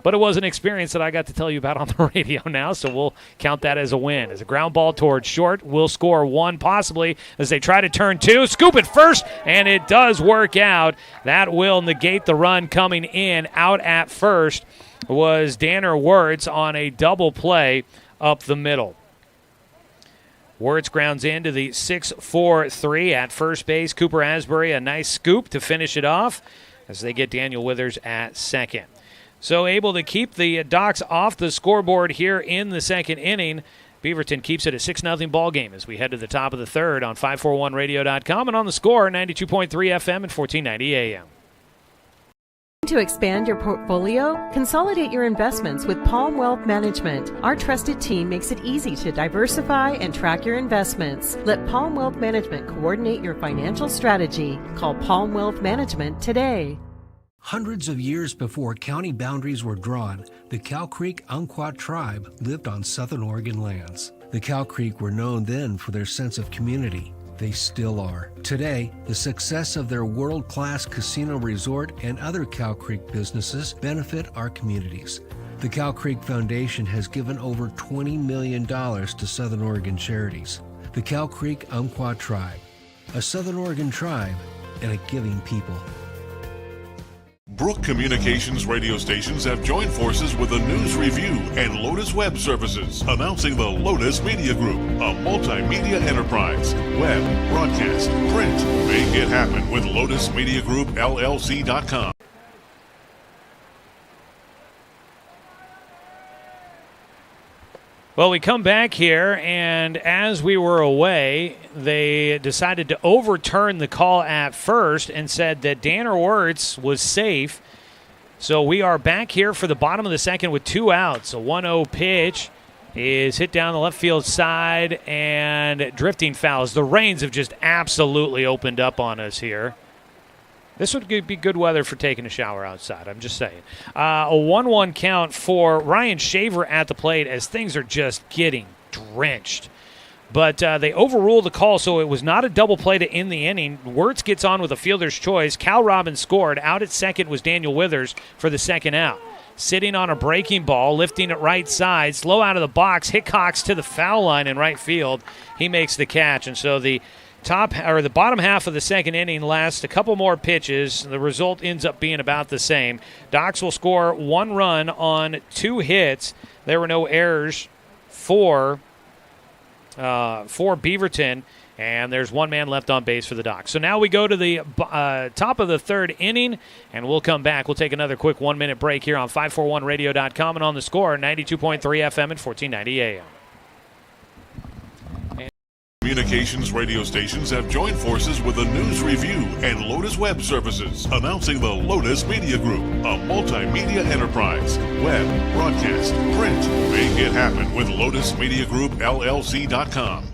But it was an experience that I got to tell you about on the radio now, so we'll count that as a win. As a ground ball towards short, we'll score one possibly as they try to turn two. Scoop it first, and it does work out. That will negate the run coming in. Out at first was Danner Wirtz on a double play up the middle. Wirtz grounds into the 6-4-3 at first base. Cooper Asbury, a nice scoop to finish it off as they get Daniel Withers at second. So able to keep the Docs off the scoreboard here in the second inning. Beaverton keeps it a 6-0 ball game as we head to the top of the third on 541radio.com and on the Score, 92.3 FM and 1490 AM. To expand your portfolio? Consolidate your investments with Palm Wealth Management. Our trusted team makes it easy to diversify and track your investments. Let Palm Wealth Management coordinate your financial strategy. Call Palm Wealth Management today. Hundreds of years before county boundaries were drawn, the Cow Creek Umpqua tribe lived on southern Oregon lands. The Cow Creek were known then for their sense of community. They still are. Today, the success of their world-class casino resort and other Cow Creek businesses benefit our communities. The Cow Creek Foundation has given over $20 million to Southern Oregon charities. The Cow Creek Umpqua tribe, a Southern Oregon tribe and a giving people. Brook Communications radio stations have joined forces with the News Review and Lotus Web Services, announcing the Lotus Media Group, a multimedia enterprise. Web, broadcast, print. Make it happen with Lotus Media Group, LLC.com. Well, we come back here, and as we were away, they decided to overturn the call at first and said that Danner Wirtz was safe. So we are back here for the bottom of the second with 2 outs. A 1-0 pitch is hit down the left field side and drifting fouls. The rains have just absolutely opened up on us here. This would be good weather for taking a shower outside, I'm just saying. A 1-1 count for Ryan Shaver at the plate as things are just getting drenched. But they overruled the call, so it was not a double play to end the inning. Wirtz gets on with a fielder's choice. Cal Robbins scored. Out at second was Daniel Withers for the second out. Sitting on a breaking ball, lifting it right side, slow out of the box, Hickox to the foul line in right field. He makes the catch, and so the bottom half of the second inning lasts a couple more pitches. The result ends up being about the same. Docs will score 1 run on 2 hits. There were no errors for Beaverton, and there's 1 man left on base for the Docs. So now we go to the top of the third inning, and we'll come back. We'll take another quick 1-minute break here on 541radio.com and on the Score, 92.3 FM and 1490 AM. Communications radio stations have joined forces with the News Review and Lotus Web Services, announcing the Lotus Media Group, a multimedia enterprise. Web, broadcast, print. Make it happen with Lotus Media Group, LLC.com.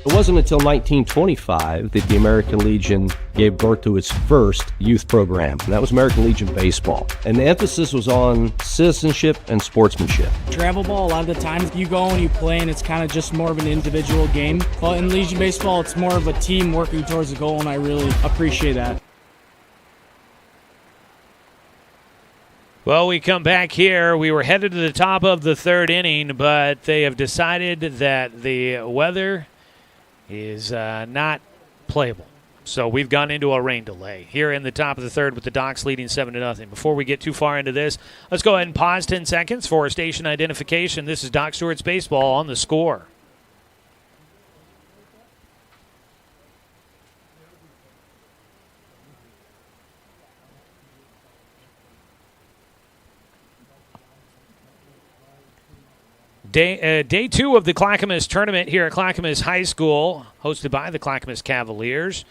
It wasn't until 1925 that the American Legion gave birth to its first youth program, and that was American Legion Baseball. And the emphasis was on citizenship and sportsmanship. Travel ball, a lot of the times you go and you play and it's kind of just more of an individual game. But in Legion Baseball, it's more of a team working towards a goal, and I really appreciate that. Well, we come back here. We were headed to the top of the third inning, but they have decided that the weather is not playable. So we've gone into a rain delay here in the top of the third with the Docs leading 7-0. Before we get too far into this, let's go ahead and pause 10 seconds for station identification. This is Doc Stewart's Baseball on The Score. Day two of the Clackamas tournament here at Clackamas High School, hosted by the Clackamas Cavaliers.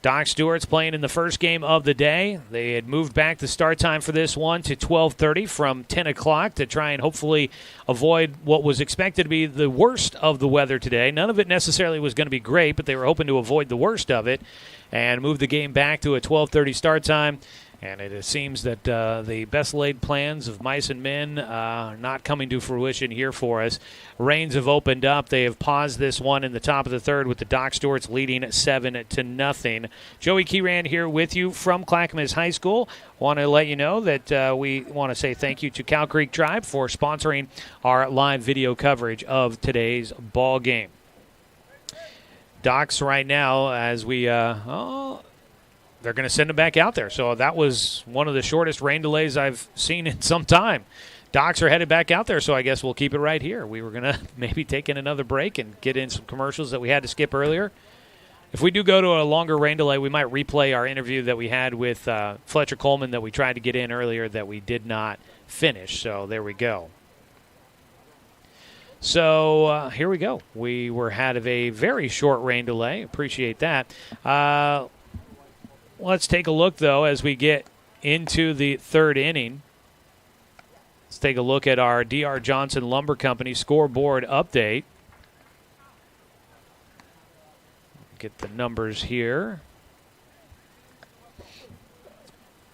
Doc Stewart's playing in the first game of the day. They had moved back the start time for this one to 12:30 from 10 o'clock to try and hopefully avoid what was expected to be the worst of the weather today. None of it necessarily was going to be great, but they were hoping to avoid the worst of it and move the game back to a 12:30 start time. And it seems that the best laid plans of mice and men are not coming to fruition here for us. Rains have opened up. They have paused this one in the top of the third with the Doc Stewarts leading 7-0. Joey Keyran here with you from Clackamas High School. Want to let you know that we want to say thank you to Cow Creek Tribe for sponsoring our live video coverage of today's ball game. Docs right now, as we they're going to send him back out there. So that was one of the shortest rain delays I've seen in some time. Docs are headed back out there, so I guess we'll keep it right here. We were going to maybe take in another break and get in some commercials that we had to skip earlier. If we do go to a longer rain delay, we might replay our interview that we had with Fletcher Coleman that we tried to get in earlier that we did not finish. So there we go. So here we go. We were had of a very short rain delay. Appreciate that. Let's take a look, though, as we get into the third inning. Let's take a look at our D.R. Johnson Lumber Company scoreboard update. Get the numbers here.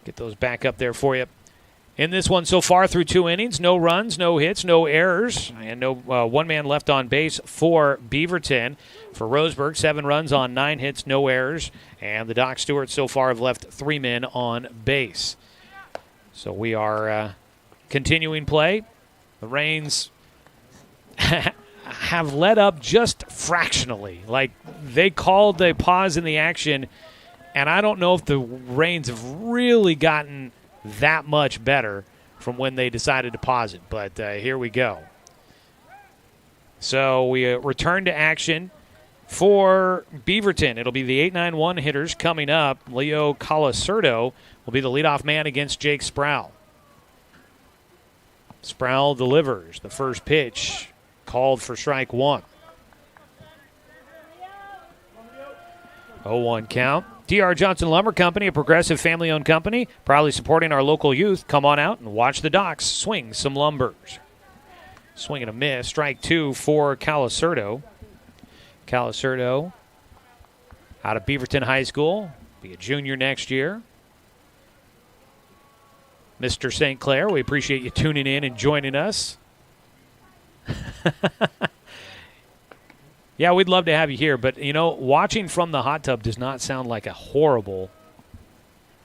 Get those back up there for you. In this one so far through 2 innings, no runs, no hits, no errors, and no one man left on base for Beaverton. For Roseburg, 7 runs on 9 hits, no errors, and the Doc Stewarts so far have left 3 men on base. So we are continuing play. The Rains have let up just fractionally. Like, they called a pause in the action, and I don't know if the Rains have really gotten that much better from when they decided to pause it. But here we go. So we return to action for Beaverton. It'll be the 8-9-1 hitters coming up. Leo Colasurdo will be the leadoff man against Jake Sproul. Sproul delivers. The first pitch called for strike one. 0-1 count. D.R. Johnson Lumber Company, a progressive family-owned company, proudly supporting our local youth. Come on out and watch the Docs swing some lumbers. Swing and a miss. Strike 2 for Colasurdo. Colasurdo out of Beaverton High School. Be a junior next year. Mr. St. Clair, we appreciate you tuning in and joining us. Yeah, we'd love to have you here, but, you know, watching from the hot tub does not sound like a horrible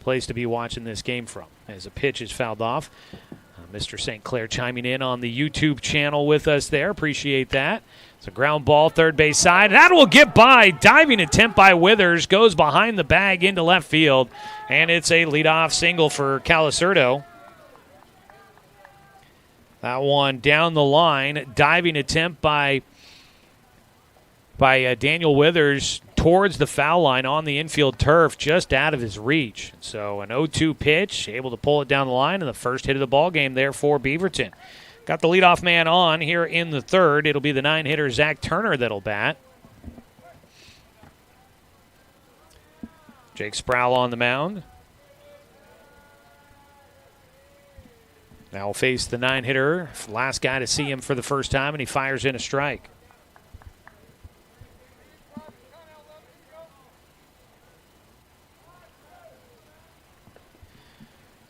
place to be watching this game from, as a pitch is fouled off. Mr. St. Clair chiming in on the YouTube channel with us there. Appreciate that. It's a ground ball, third base side. That will get by. Diving attempt by Withers. Goes behind the bag into left field. And it's a leadoff single for Colasurdo. That one down the line. Diving attempt by Daniel Withers towards the foul line on the infield turf, just out of his reach. So an 0-2 pitch, able to pull it down the line, and the first hit of the ball game there for Beaverton. Got the leadoff man on here in the third. It'll be the 9-hitter Zach Turner that'll bat. Jake Sproul on the mound. Now will face the 9-hitter, last guy to see him for the first time, and he fires in a strike.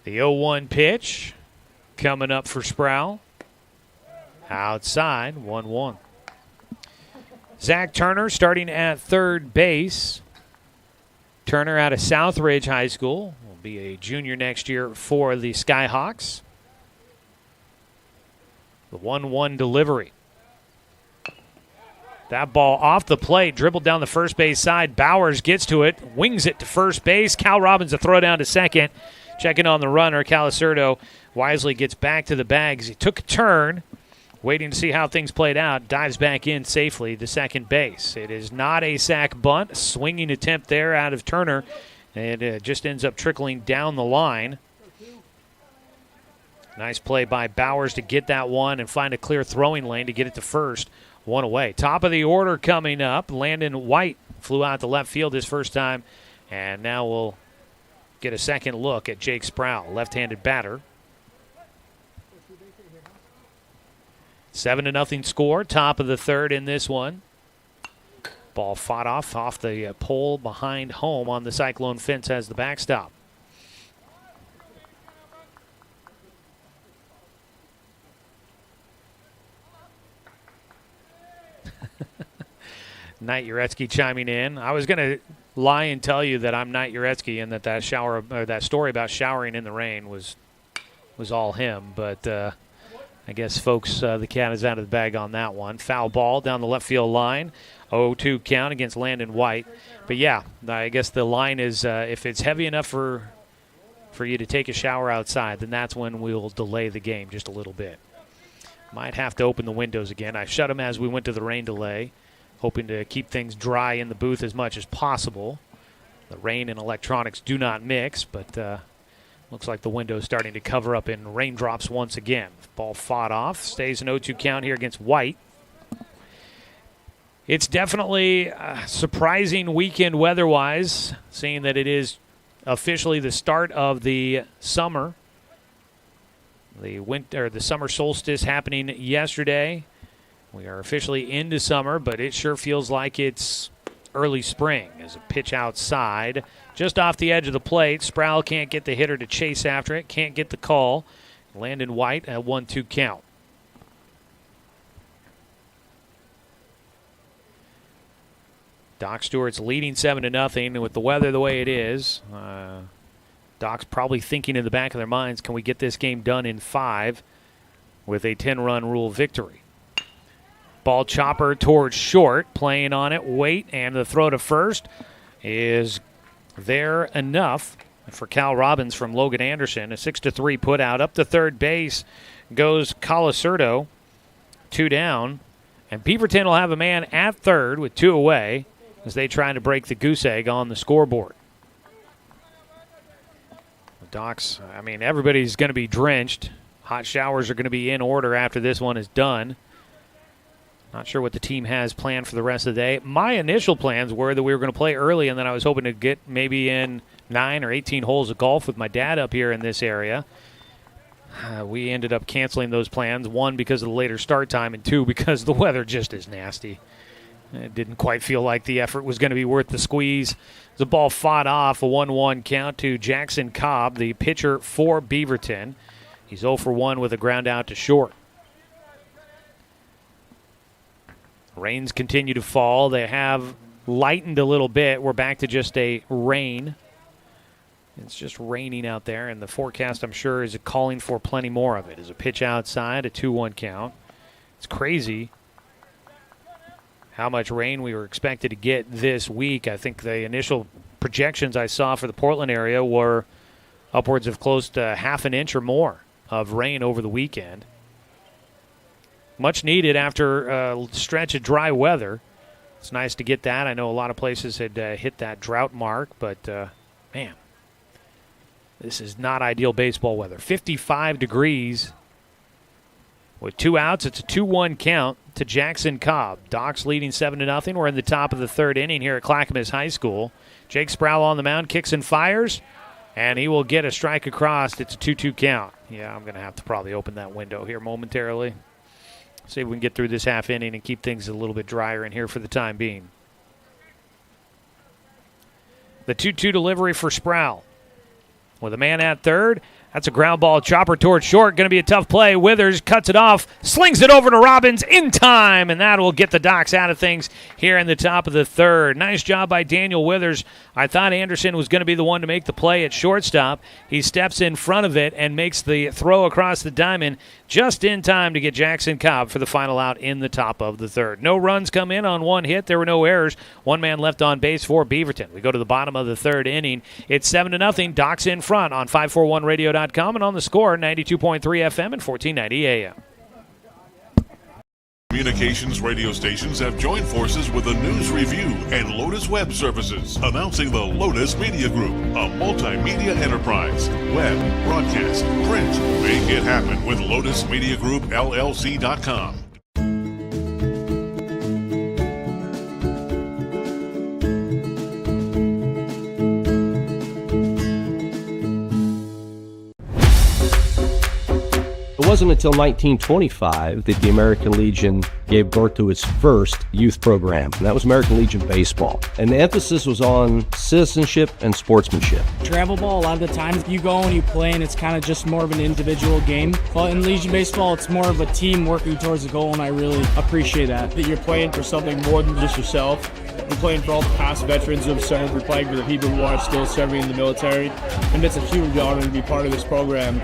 The 0-1 pitch coming up for Sproul. Outside, 1-1. Zach Turner starting at third base. Turner out of Southridge High School. Will be a junior next year for the Skyhawks. The 1-1 delivery. That ball off the plate, dribbled down the first base side. Bowers gets to it, wings it to first base. Cal Robbins a throw down to second. Checking on the runner, Calacerdo wisely gets back to the bags. He took a turn, waiting to see how things played out. Dives back in safely to second base. It is not a sac bunt. Swinging attempt there out of Turner. It just ends up trickling down the line. Nice play by Bowers to get that one and find a clear throwing lane to get it to first. One away. Top of the order coming up. Landon White flew out to left field his first time. And now we'll get a second look at Jake Sproul, left-handed batter. 7-0 score. Top of the third in this one. Ball fought off the pole behind home on the Cyclone fence as the backstop. Knight Uretsky chiming in. I was going to lie and tell you that I'm Knight Uretsky and that story about showering in the rain was all him, but I guess, folks, the cat is out of the bag on that one. Foul ball down the left field line. 0-2 count against Landon White. But, yeah, I guess the line is if it's heavy enough for you to take a shower outside, then that's when we'll delay the game just a little bit. Might have to open the windows again. I shut them as we went to the rain delay, hoping to keep things dry in the booth as much as possible. The rain and electronics do not mix, but looks like the window's starting to cover up in raindrops once again. Ball fought off. Stays an 0-2 count here against White. It's definitely a surprising weekend weather-wise, seeing that it is officially the start of the summer. The summer solstice happening yesterday. We are officially into summer, but it sure feels like it's early spring. As a pitch outside, just off the edge of the plate. Sproul can't get the hitter to chase after it, can't get the call. Landon White at 1-2 count. Doc Stewart's leading 7-0, and with the weather the way it is, Doc's probably thinking in the back of their minds, can we get this game done in 5 with a 10-run rule victory? Ball chopper towards short, playing on it, Wait, and the throw to first is there enough for Cal Robbins from Logan Anderson. A 6-3 put out. Up to third base goes Calacerdo, 2 down, and Beaverton will have a man at third with 2 away as they try to break the goose egg on the scoreboard. Docs, I mean, everybody's going to be drenched. Hot showers are going to be in order after this one is done. Not sure what the team has planned for the rest of the day. My initial plans were that we were going to play early, and then I was hoping to get maybe in 9 or 18 holes of golf with my dad up here in this area. We ended up canceling those plans, 1, because of the later start time, and 2, because the weather just is nasty. It didn't quite feel like the effort was going to be worth the squeeze. The ball fought off, a 1-1 count to Jackson Cobb, the pitcher for Beaverton. He's 0 for 1 with a ground out to short. Rains continue to fall. They have lightened a little bit. We're back to just a rain. It's just raining out there, and the forecast, I'm sure, is calling for plenty more of it. As a pitch outside, a 2-1 count. It's crazy how much rain we were expected to get this week. I think the initial projections I saw for the Portland area were upwards of close to half an inch or more of rain over the weekend. Much needed after a stretch of dry weather. It's nice to get that. I know a lot of places had hit that drought mark, but, man, this is not ideal baseball weather. 55 degrees. With 2 outs, it's a 2-1 count to Jackson Cobb. Doc's leading 7-0. We're in the top of the third inning here at Clackamas High School. Jake Sproul on the mound, kicks and fires, and he will get a strike across. It's a 2-2 count. Yeah, I'm going to have to probably open that window here momentarily. See if we can get through this half inning and keep things a little bit drier in here for the time being. The 2-2 delivery for Sproul. With a man at third, That's a ground ball, chopper towards short. Going to be a tough play. Withers cuts it off, slings it over to Robbins in time, and that will get the Docs out of things here in the top of the third. Nice job by Daniel Withers. I thought Anderson was going to be the one to make the play at shortstop. He steps in front of it and makes the throw across the diamond just in time to get Jackson Cobb for the final out in the top of the third. No runs come in on one hit. There were no errors. One man left on base for Beaverton. We go to the bottom of the third inning. It's 7-0. Docs in front on 541radio.com and on the Score, 92.3 FM and 1490 AM. Communications radio stations have joined forces with the News Review and Lotus Web Services, announcing the Lotus Media Group, a multimedia enterprise. Web, broadcast, print. Make it happen with Lotus Media Group, LLC.com. It wasn't until 1925 that the American Legion gave birth to its first youth program, and that was American Legion Baseball. And the emphasis was on citizenship and sportsmanship. Travel ball, a lot of the times you go and you play and it's kind of just more of an individual game. But in Legion Baseball, it's more of a team working towards a goal, and I really appreciate that. That you're playing for something more than just yourself. You're playing for all the past veterans who have served. You're playing for the people who are still serving in the military. And it's a huge honor to be part of this program.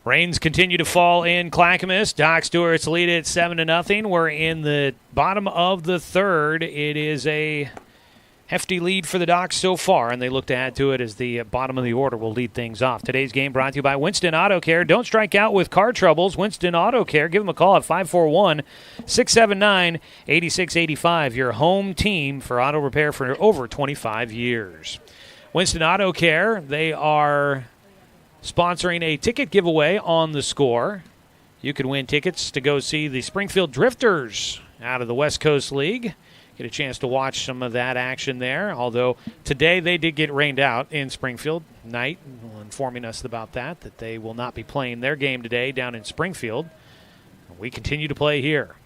Rains continue to fall in Clackamas. Doc Stewart's lead at 7-0. We're in the bottom of the third. It is a hefty lead for the Docs so far, and they look to add to it as the bottom of the order will lead things off. Today's game brought to you by Winston Auto Care. Don't strike out with car troubles. Winston Auto Care. Give them a call at 541-679-8685. Your home team for auto repair for over 25 years. Winston Auto Care, they are sponsoring a ticket giveaway on the Score. You could win tickets to go see the Springfield Drifters out of the West Coast League. Get a chance to watch some of that action there, although today they did get rained out in Springfield. Knight informing us about that they will not be playing their game today down in Springfield. We continue to play here.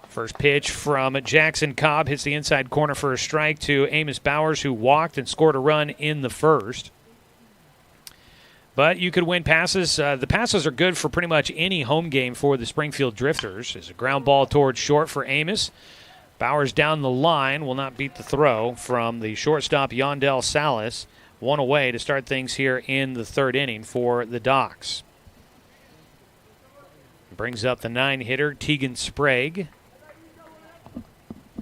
First pitch from Jackson Cobb hits the inside corner for a strike to Amos Bowers, who walked and scored a run in the first. But you could win passes. The passes are good for pretty much any home game for the Springfield Drifters. There's a ground ball towards short for Amos. Bowers down the line will not beat the throw from the shortstop Yondell Salas. One away to start things here in the third inning for the Docs. Brings up the 9-hitter, Tegan Sprague.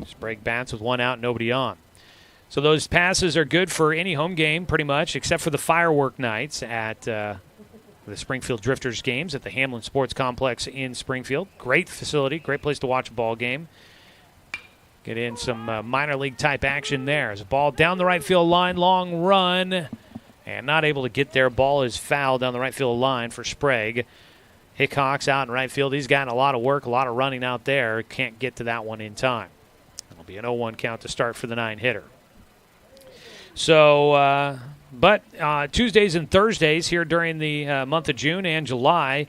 Sprague bats with one out, nobody on. So those passes are good for any home game pretty much, except for the firework nights at the Springfield Drifters games at the Hamlin Sports Complex in Springfield. Great facility, great place to watch a ball game. Get in some minor league type action there. As a ball down the right field line, long run, and not able to get there. Ball is fouled down the right field line for Sprague. Hickok's out in right field. He's gotten a lot of work, a lot of running out there. Can't get to that one in time. It'll be an 0-1 count to start for the 9-hitter. So, but Tuesdays and Thursdays here during the month of June and July,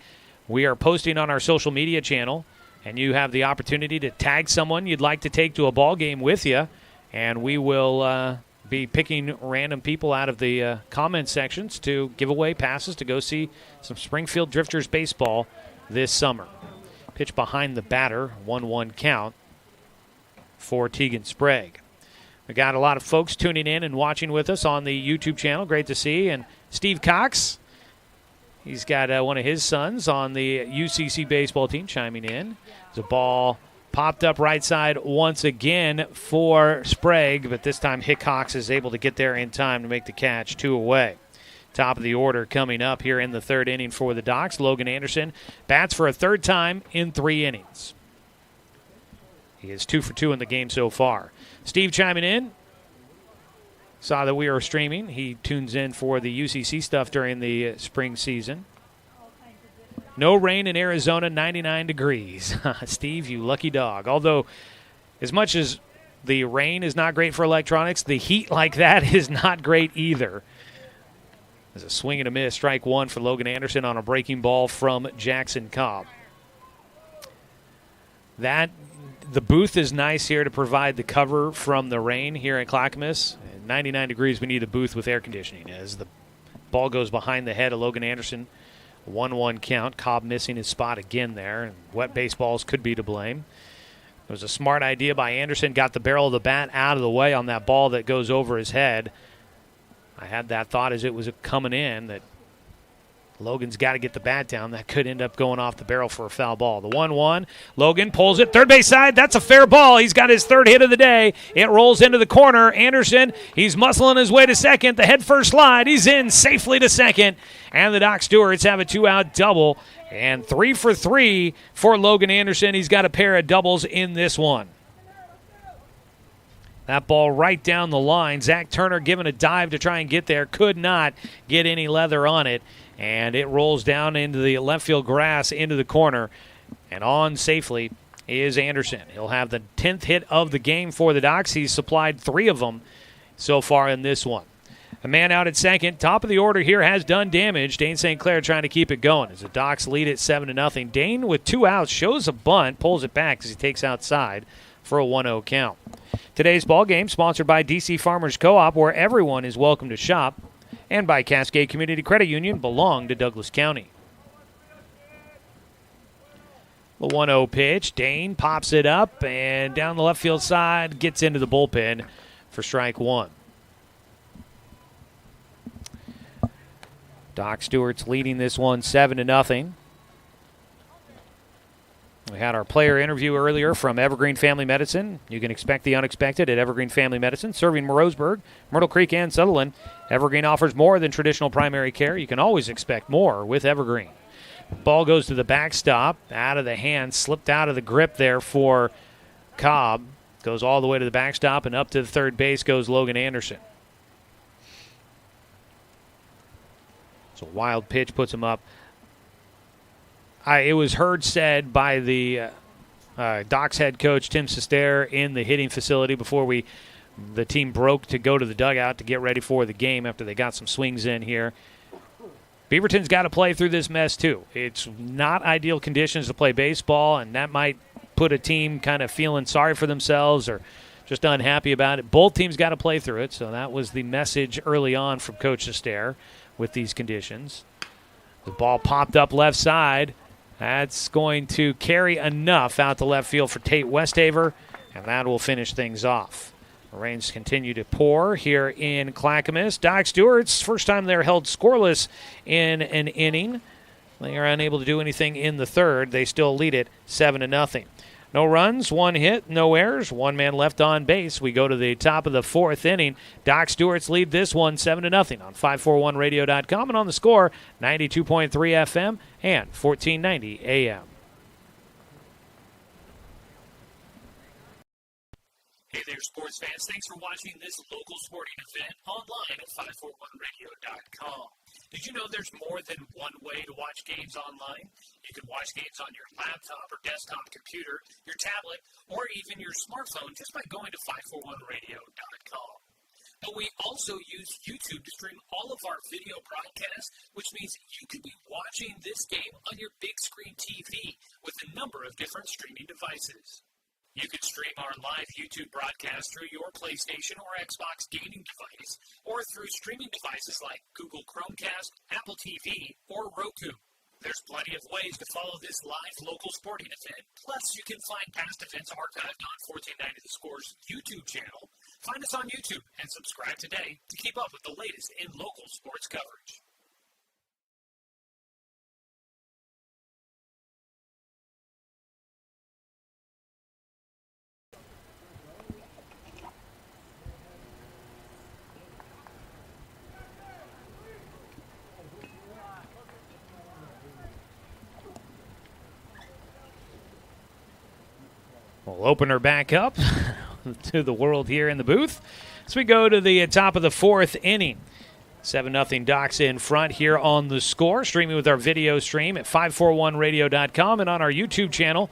we are posting on our social media channel, and you have the opportunity to tag someone you'd like to take to a ball game with you, and we will be picking random people out of the comment sections to give away passes to go see some Springfield Drifters baseball this summer. Pitch behind the batter, 1-1 count for Tegan Sprague. We got a lot of folks tuning in and watching with us on the YouTube channel. Great to see. And Steve Cox, he's got one of his sons on the UCC baseball team chiming in. There's a ball popped up right side once again for Sprague, but this time Hickox is able to get there in time to make the catch, 2 away. Top of the order coming up here in the third inning for the Docs. Logan Anderson bats for a third time in 3 innings. He is 2 for 2 in the game so far. Steve chiming in. Saw that we were streaming. He tunes in for the UCC stuff during the spring season. No rain in Arizona, 99 degrees. Steve, you lucky dog. Although, as much as the rain is not great for electronics, the heat like that is not great either. There's a swing and a miss, strike one for Logan Anderson on a breaking ball from Jackson Cobb. The booth is nice here to provide the cover from the rain here at Clackamas. At 99 degrees, we need a booth with air conditioning. As the ball goes behind the head of Logan Anderson, 1-1 count. Cobb missing his spot again there. And wet baseballs could be to blame. It was a smart idea by Anderson. Got the barrel of the bat out of the way on that ball that goes over his head. I had that thought as it was coming in that Logan's got to get the bat down. That could end up going off the barrel for a foul ball. The 1-1. Logan pulls it. Third base side. That's a fair ball. He's got his third hit of the day. It rolls into the corner. Anderson, he's muscling his way to second. The head first slide. He's in safely to second. And the Doc Stewarts have a 2-out double. And 3 for 3 for Logan Anderson. He's got a pair of doubles in this one. That ball right down the line. Zach Turner giving a dive to try and get there. Could not get any leather on it. And it rolls down into the left field grass into the corner. And on safely is Anderson. He'll have the 10th hit of the game for the Docs. He's supplied 3 of them so far in this one. A man out at second. Top of the order here has done damage. Dane St. Clair trying to keep it going as the Docs lead at 7-0. Dane with 2 outs shows a bunt, pulls it back as he takes outside for a 1-0 count. Today's ball game sponsored by DC Farmers Co-op, where everyone is welcome to shop, and by Cascade Community Credit Union, belong to Douglas County. The 1-0 pitch. Dane pops it up and down the left field side, gets into the bullpen for strike one. Doc Stewart's leading this one 7-0. We had our player interview earlier from Evergreen Family Medicine. You can expect the unexpected at Evergreen Family Medicine, serving Roseburg, Myrtle Creek, and Sutherland. Evergreen offers more than traditional primary care. You can always expect more with Evergreen. Ball goes to the backstop, out of the hand, slipped out of the grip there for Cobb. Goes all the way to the backstop, and up to the third base goes Logan Anderson. So wild pitch puts him up. It was said by the Docs head coach, Tim Sester, in the hitting facility before the team broke to go to the dugout to get ready for the game after they got some swings in here. Beaverton's got to play through this mess too. It's not ideal conditions to play baseball, and that might put a team kind of feeling sorry for themselves or just unhappy about it. Both teams got to play through it, so that was the message early on from Coach Sester with these conditions. The ball popped up left side. That's going to carry enough out to left field for Tate Westhaver, and that will finish things off. The rains continue to pour here in Clackamas. Doc Stewart's first time they're held scoreless in an inning. They are unable to do anything in the third. They still lead it 7-0. No runs, 1 hit, no errors, 1 man left on base. We go to the top of the 4th inning. Doc Stewart's lead this one 7-0 on 541radio.com and on the Score, 92.3 FM and 1490 AM. Hey there, sports fans. Thanks for watching this local sporting event online at 541radio.com. Did you know there's more than one way to watch games online? You can watch games on your laptop or desktop computer, your tablet, or even your smartphone just by going to 541radio.com. But we also use YouTube to stream all of our video broadcasts, which means you could be watching this game on your big screen TV with a number of different streaming devices. You can stream our live YouTube broadcast through your PlayStation or Xbox gaming device, or through streaming devices like Google Chromecast, Apple TV, or Roku. There's plenty of ways to follow this live local sporting event. Plus, you can find past events archived on 1490 The Score's YouTube channel. Find us on YouTube and subscribe today to keep up with the latest in local sports coverage. We'll open her back up to the world here in the booth as we go to the top of the 4th inning. 7-0 Docs in front here on the Score, streaming with our video stream at 541radio.com and on our YouTube channel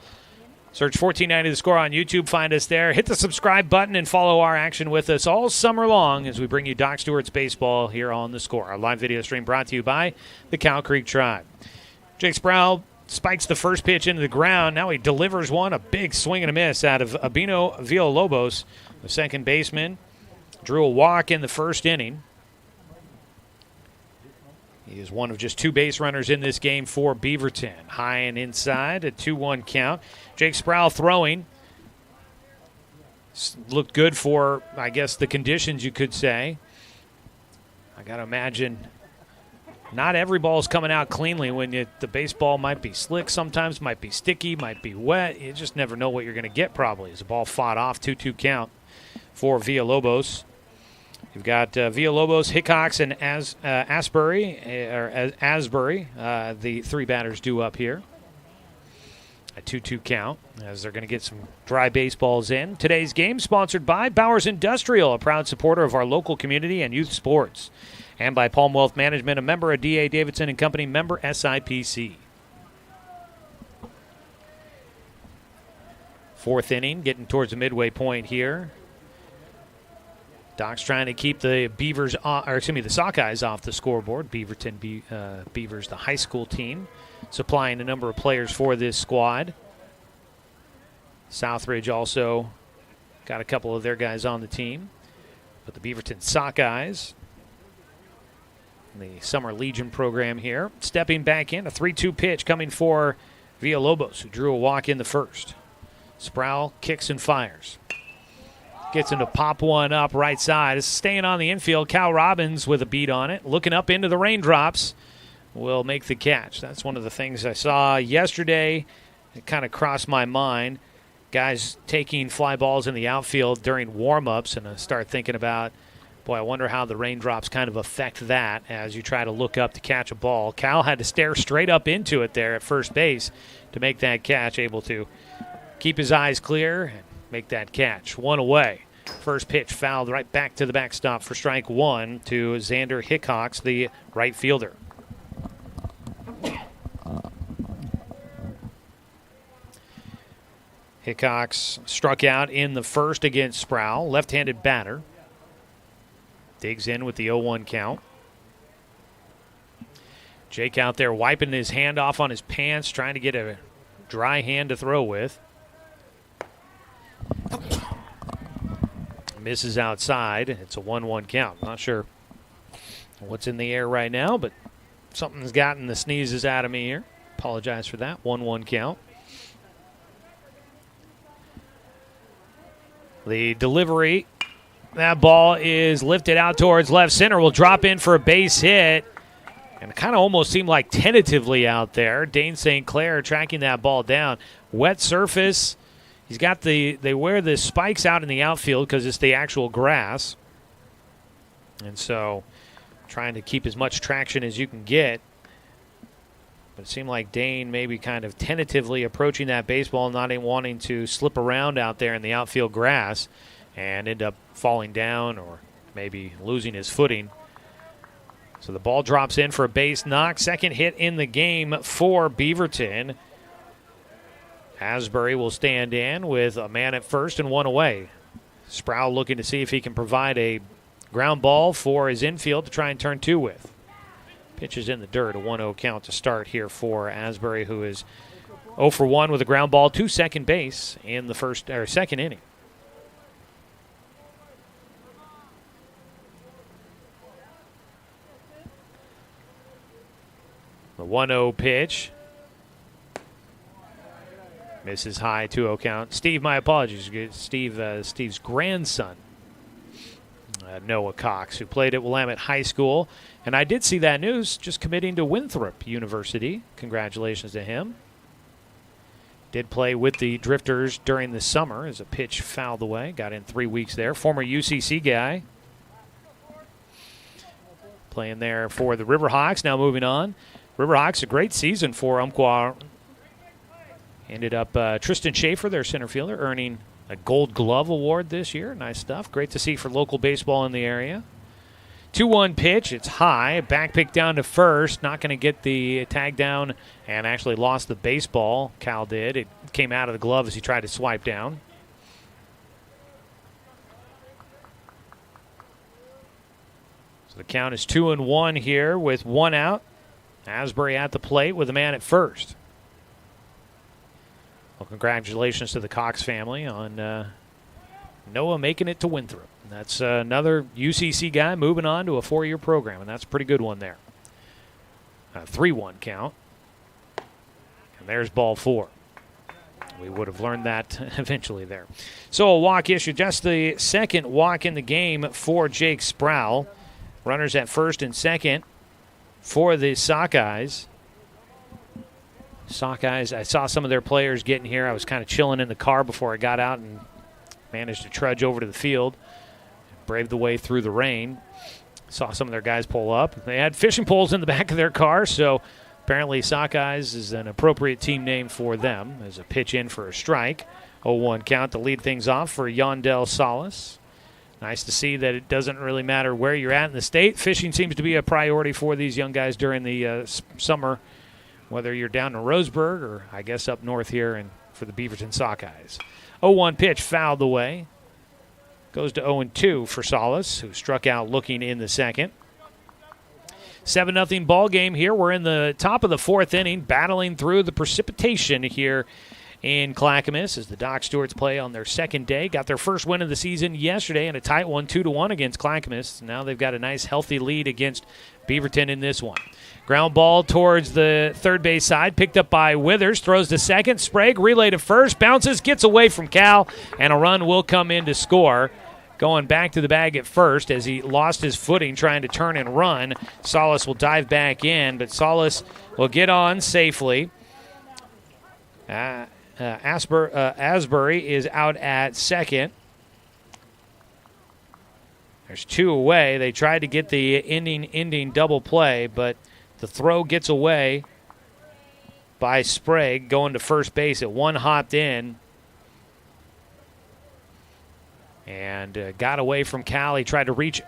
Search 1490 The Score on YouTube. Find us there. Hit the subscribe button and follow our action with us all summer long as we bring you Doc Stewart's baseball here on The Score. Our live video stream brought to you by the Cow Creek Tribe. Jake Sproul spikes the first pitch into the ground. Now he delivers one, a big swing and a miss out of Albino Villalobos, the second baseman. Drew a walk in the first inning. He is one of just 2 base runners in this game for Beaverton. High and inside, a 2-1 count. Jake Sproul throwing. Looked good for, I guess, the conditions, you could say. I got to imagine not every ball is coming out cleanly when the baseball might be slick sometimes, might be sticky, might be wet. You just never know what you're going to get probably. As the ball fought off, 2-2 count for Villalobos. You've got Villalobos, Hickox, and Asbury, the 3 batters due up here. A 2-2 count as they're going to get some dry baseballs in. Today's game sponsored by Bowers Industrial, a proud supporter of our local community and youth sports. And by Palm Wealth Management, a member of D.A. Davidson & Company, member SIPC. 4th inning, getting towards the midway point here. Doc's trying to keep the the Sockeyes off the scoreboard. Beaverton Beavers, the high school team, supplying a number of players for this squad. Southridge also got a couple of their guys on the team. But the Beaverton Sockeyes, the Summer Legion program here, stepping back in. A 3-2 pitch coming for Villalobos, who drew a walk in the first. Sproul kicks and fires. Gets him to pop one up right side. It's staying on the infield. Cal Robbins with a beat on it. Looking up into the raindrops will make the catch. That's one of the things I saw yesterday. It kind of crossed my mind. Guys taking fly balls in the outfield during warm-ups, and I start thinking about, boy, I wonder how the raindrops kind of affect that as you try to look up to catch a ball. Cal had to stare straight up into it there at first base to make that catch, able to keep his eyes clear and make that catch. 1 away. First pitch fouled right back to the backstop for strike 1 to Xander Hickox, the right fielder. Hickox struck out in the first against Sproul, left-handed batter. Digs in with the 0-1 count. Jake out there wiping his hand off on his pants, trying to get a dry hand to throw with. Misses outside. It's a 1-1 count. Not sure what's in the air right now, but something's gotten the sneezes out of me here. Apologize for that. 1-1 count. The delivery. That ball is lifted out towards left center. Will drop in for a base hit. And it kind of almost seemed like tentatively out there. Dane St. Clair tracking that ball down. Wet surface. He's got they wear the spikes out in the outfield because it's the actual grass. And so trying to keep as much traction as you can get. But it seemed like Dane maybe kind of tentatively approaching that baseball, not wanting to slip around out there in the outfield grass and end up falling down or maybe losing his footing. So the ball drops in for a base knock. Second hit in the game for Beaverton. Asbury will stand in with a man at first and 1 away. Sproul looking to see if he can provide a ground ball for his infield to try and turn 2 with. Pitches in the dirt, a 1-0 count to start here for Asbury, who is 0 for 1 with a ground ball to second base in the second inning. The 1-0 pitch. Misses high, 2-0 count. Steve, my apologies. Steve's grandson, Noah Cox, who played at Willamette High School. And I did see that news, just committing to Winthrop University. Congratulations to him. Did play with the Drifters during the summer as a pitch fouled away. Got in 3 weeks there. Former UCC guy. Playing there for the Riverhawks. Now moving on. Riverhawks, a great season for Umpqua. Ended up Tristan Schaefer, their center fielder, earning a Gold Glove award this year. Nice stuff. Great to see for local baseball in the area. 2-1 pitch. It's high. Back pick down to first. Not going to get the tag down and actually lost the baseball. Cal did. It came out of the glove as he tried to swipe down. So the count is 2-1 here with 1 out. Asbury at the plate with a man at first. Well, congratulations to the Cox family on Noah making it to Winthrop. That's another UCC guy moving on to a 4-year program, and that's a pretty good one there. 3-1 count. And there's ball 4. We would have learned that eventually there. So a walk issue, just the second walk in the game for Jake Sproul. Runners at first and second for the Sockeyes. Sockeyes, I saw some of their players getting here. I was kind of chilling in the car before I got out and managed to trudge over to the field. Braved the way through the rain. Saw some of their guys pull up. They had fishing poles in the back of their car, so apparently Sockeyes is an appropriate team name for them as a pitch in for a strike. 0-1 count to lead things off for Yondell Salas. Nice to see that it doesn't really matter where you're at in the state. Fishing seems to be a priority for these young guys during the summer, whether you're down in Roseburg or I guess up north here and for the Beaverton Sockeyes. 0-1 pitch fouled away. Goes to 0-2 for Salas, who struck out looking in the second. 7-0 ball game here. We're in the top of the 4th inning, battling through the precipitation here in Clackamas as the Doc Stewarts play on their second day. Got their first win of the season yesterday in a tight one, 2-1 against Clackamas. Now they've got a nice healthy lead against Beaverton in this one. Ground ball towards the third base side, picked up by Withers, throws to second. Sprague relay to first, bounces, gets away from Cal, and a run will come in to score. Going back to the bag at first as he lost his footing trying to turn and run. Salas will dive back in, but Salas will get on safely. Asbury is out at second. There's 2 away. They tried to get the ending double play, but the throw gets away by Sprague going to first base. At 1 hopped in and got away from Cal. He tried to reach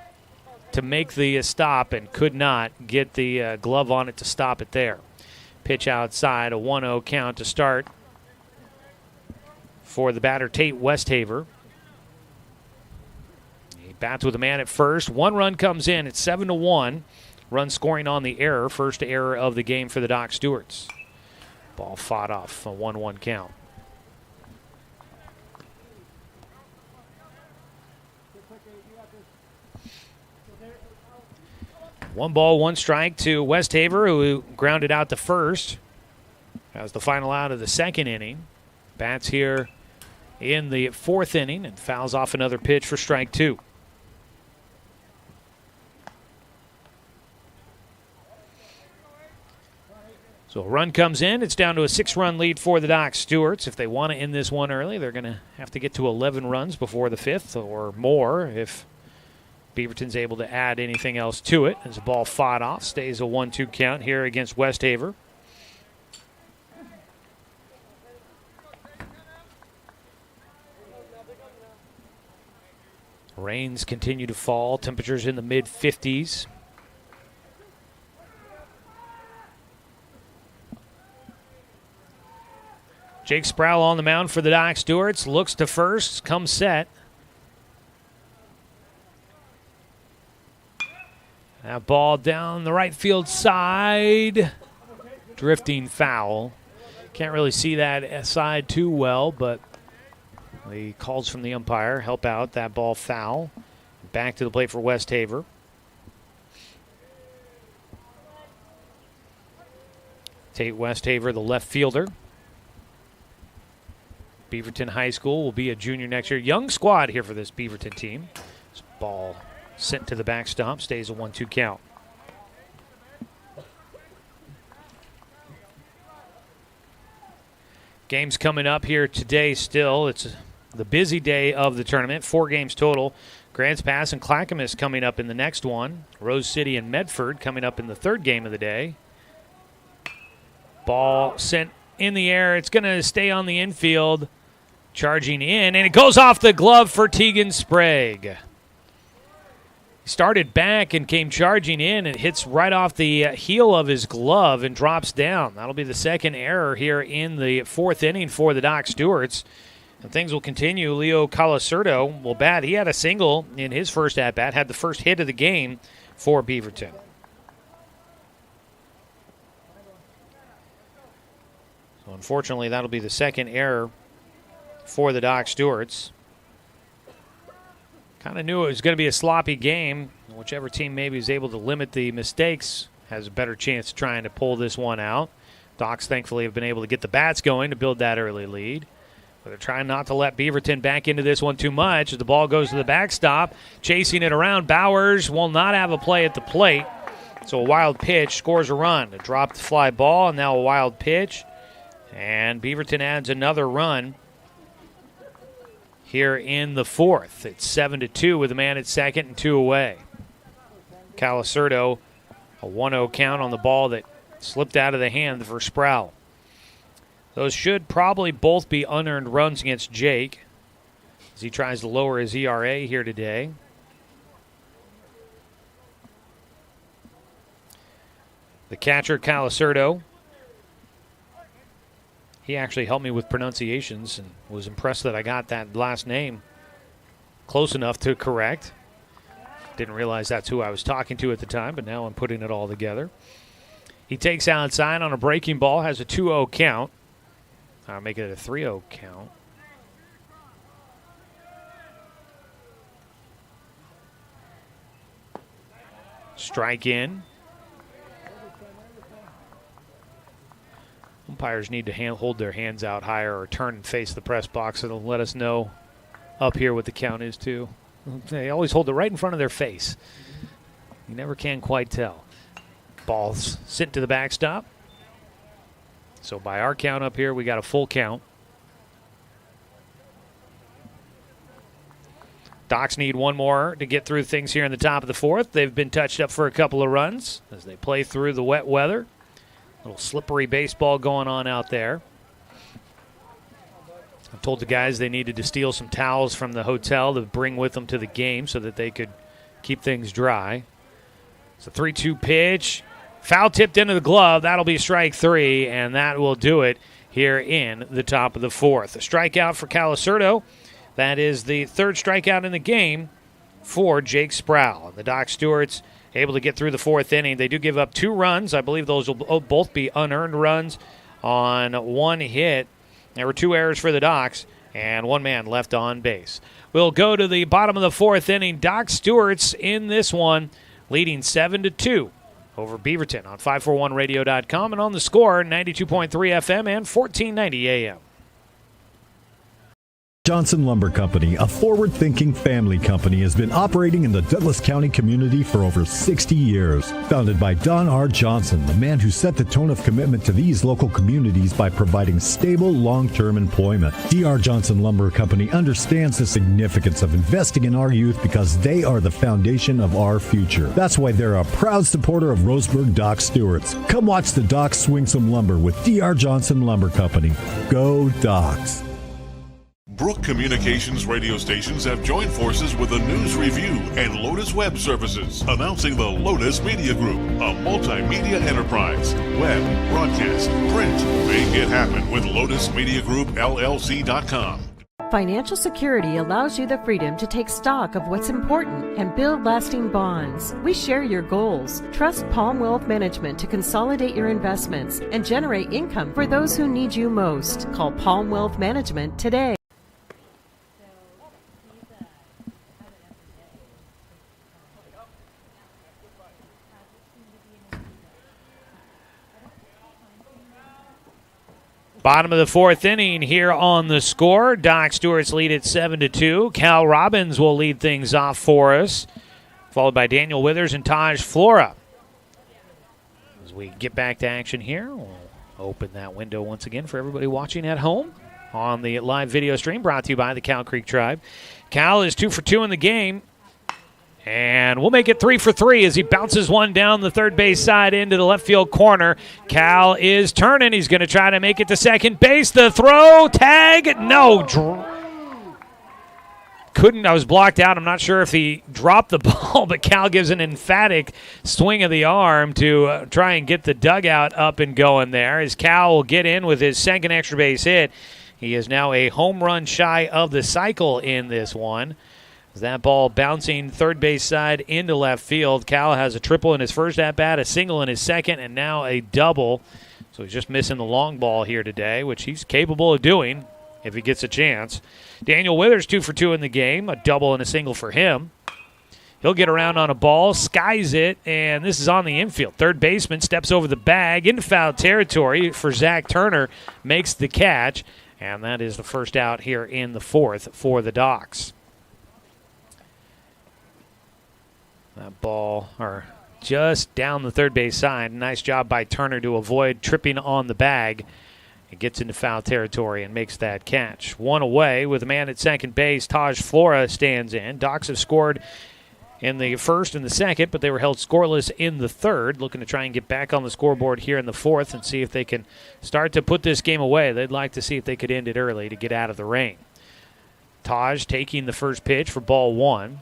to make the stop and could not get the glove on it to stop it there. Pitch outside, a 1-0 count to start for the batter, Tate Westhaver. He bats with a man at first. 1 run comes in. It's 7-1. Run scoring on the error. First error of the game for the Doc Stewarts. Ball fought off, a 1-1 count. One ball, 1 strike to Westhaver, who grounded out to first. That was the final out of the second inning. Bats here in the 4th inning and fouls off another pitch for strike 2. So a run comes in. It's down to a 6-run lead for the Doc Stewarts. If they want to end this one early, they're going to have to get to 11 runs before the 5th or more if Beaverton's able to add anything else to it. As the ball fought off, stays a 1-2 count here against Westhaver. Rains continue to fall. Temperatures in the mid-50s. Jake Sproul on the mound for the Doc Stewarts. Looks to first. Comes set. That ball down the right field side. Drifting foul. Can't really see that side too well, but the calls from the umpire help out. That ball foul. Back to the plate for Westhaver. Tate Westhaver, the left fielder. Beaverton High School will be a junior next year. Young squad here for this Beaverton team. This ball sent to the backstop, stays a 1-2 count. Games coming up here today still. It's the busy day of the tournament. 4 games total. Grants Pass and Clackamas coming up in the next one. Rose City and Medford coming up in the 3rd game of the day. Ball sent in the air. It's going to stay on the infield. Charging in, and it goes off the glove for Tegan Sprague. Started back and came charging in and hits right off the heel of his glove and drops down. That'll be the second error here in the fourth inning for the Doc Stewarts. And things will continue. Leo Calacerdo will bat. He had a single in his first at-bat, had the first hit of the game for Beaverton. So unfortunately, that'll be the second error for the Doc Stewarts. Kind of knew it was going to be a sloppy game. Whichever team maybe is able to limit the mistakes has a better chance of trying to pull this one out. Docs thankfully have been able to get the bats going to build that early lead. But they're trying not to let Beaverton back into this one too much as the ball goes to the backstop. Chasing it around, Bowers will not have a play at the plate. So a wild pitch scores a run. A dropped fly ball and now a wild pitch. And Beaverton adds another run here in the fourth. It's 7-2 with a man at second and 2 away. Calacerdo, a 1-0 count on the ball that slipped out of the hand for Sproul. Those should probably both be unearned runs against Jake as he tries to lower his ERA here today. The catcher, Calacerdo, he actually helped me with pronunciations and was impressed that I got that last name close enough to correct. Didn't realize that's who I was talking to at the time, but now I'm putting it all together. He takes outside on a breaking ball, has a 2-0 count. I'll make it a 3-0 count. Strike in. Umpires need to hold their hands out higher or turn and face the press box. It'll let us know up here what the count is, too. They always hold it right in front of their face. You never can quite tell. Ball's sent to the backstop. So by our count up here, we got a full count. Docs need one more to get through things here in the top of the fourth. They've been touched up for a couple of runs as they play through the wet weather. A little slippery baseball going on out there. I told the guys they needed to steal some towels from the hotel to bring with them to the game so that they could keep things dry. It's a 3-2 pitch. Foul tipped into the glove. That'll be strike three, and that will do it here in the top of the fourth. A strikeout for Calacerdo. That is the third strikeout in the game for Jake Sproul. And the Doc Stewarts able to get through the fourth inning. They do give up 2 runs. I believe those will both be unearned runs on one hit. There were 2 errors for the Docs and 1 man left on base. We'll go to the bottom of the fourth inning. Doc Stewarts in this one leading 7-2 over Beaverton on 541radio.com and on the Score 92.3 FM and 1490 AM. Johnson Lumber Company, a forward-thinking family company, has been operating in the Douglas County community for over 60 years. Founded by Don R. Johnson, the man who set the tone of commitment to these local communities by providing stable, long-term employment. D.R. Johnson Lumber Company understands the significance of investing in our youth because they are the foundation of our future. That's why they're a proud supporter of Roseburg Doc Stewarts. Come watch the Docs swing some lumber with D.R. Johnson Lumber Company. Go Docs! Brook Communications radio stations have joined forces with the News Review and Lotus Web Services, announcing the Lotus Media Group, a multimedia enterprise. Web, broadcast, print. Make it happen with LotusMediaGroupLLC.com. Financial security allows you the freedom to take stock of what's important and build lasting bonds. We share your goals. Trust Palm Wealth Management to consolidate your investments and generate income for those who need you most. Call Palm Wealth Management today. Bottom of the fourth inning here on the Score. Doc Stewart's lead at 7-2. Cal Robbins will lead things off for us, followed by Daniel Withers and Taj Flora. As we get back to action here, we'll open that window once again for everybody watching at home on the live video stream brought to you by the Cow Creek Tribe. Cal is 2 for 2 in the game. And we'll make it 3 for 3 as he bounces one down the third base side into the left field corner. Cal is turning. He's going to try to make it to second base. The throw, tag, no. I was blocked out. I'm not sure if he dropped the ball, but Cal gives an emphatic swing of the arm to try and get the dugout up and going there, as Cal will get in with his second extra base hit. He is now a home run shy of the cycle in this one. That ball bouncing third base side into left field. Cal has a triple in his first at-bat, a single in his second, and now a double. So he's just missing the long ball here today, which he's capable of doing if he gets a chance. Daniel Withers 2 for 2 in the game, a double and a single for him. He'll get around on a ball, skies it, and this is on the infield. Third baseman steps over the bag into foul territory for Zach Turner, makes the catch, and that is the first out here in the fourth for the Docs. That ball, just down the third base side. Nice job by Turner to avoid tripping on the bag. It gets into foul territory and makes that catch. One away with a man at second base. Taj Flora stands in. Docs have scored in the first and the second, but they were held scoreless in the third. Looking to try and get back on the scoreboard here in the fourth and see if they can start to put this game away. They'd like to see if they could end it early to get out of the rain. Taj taking the first pitch for ball one.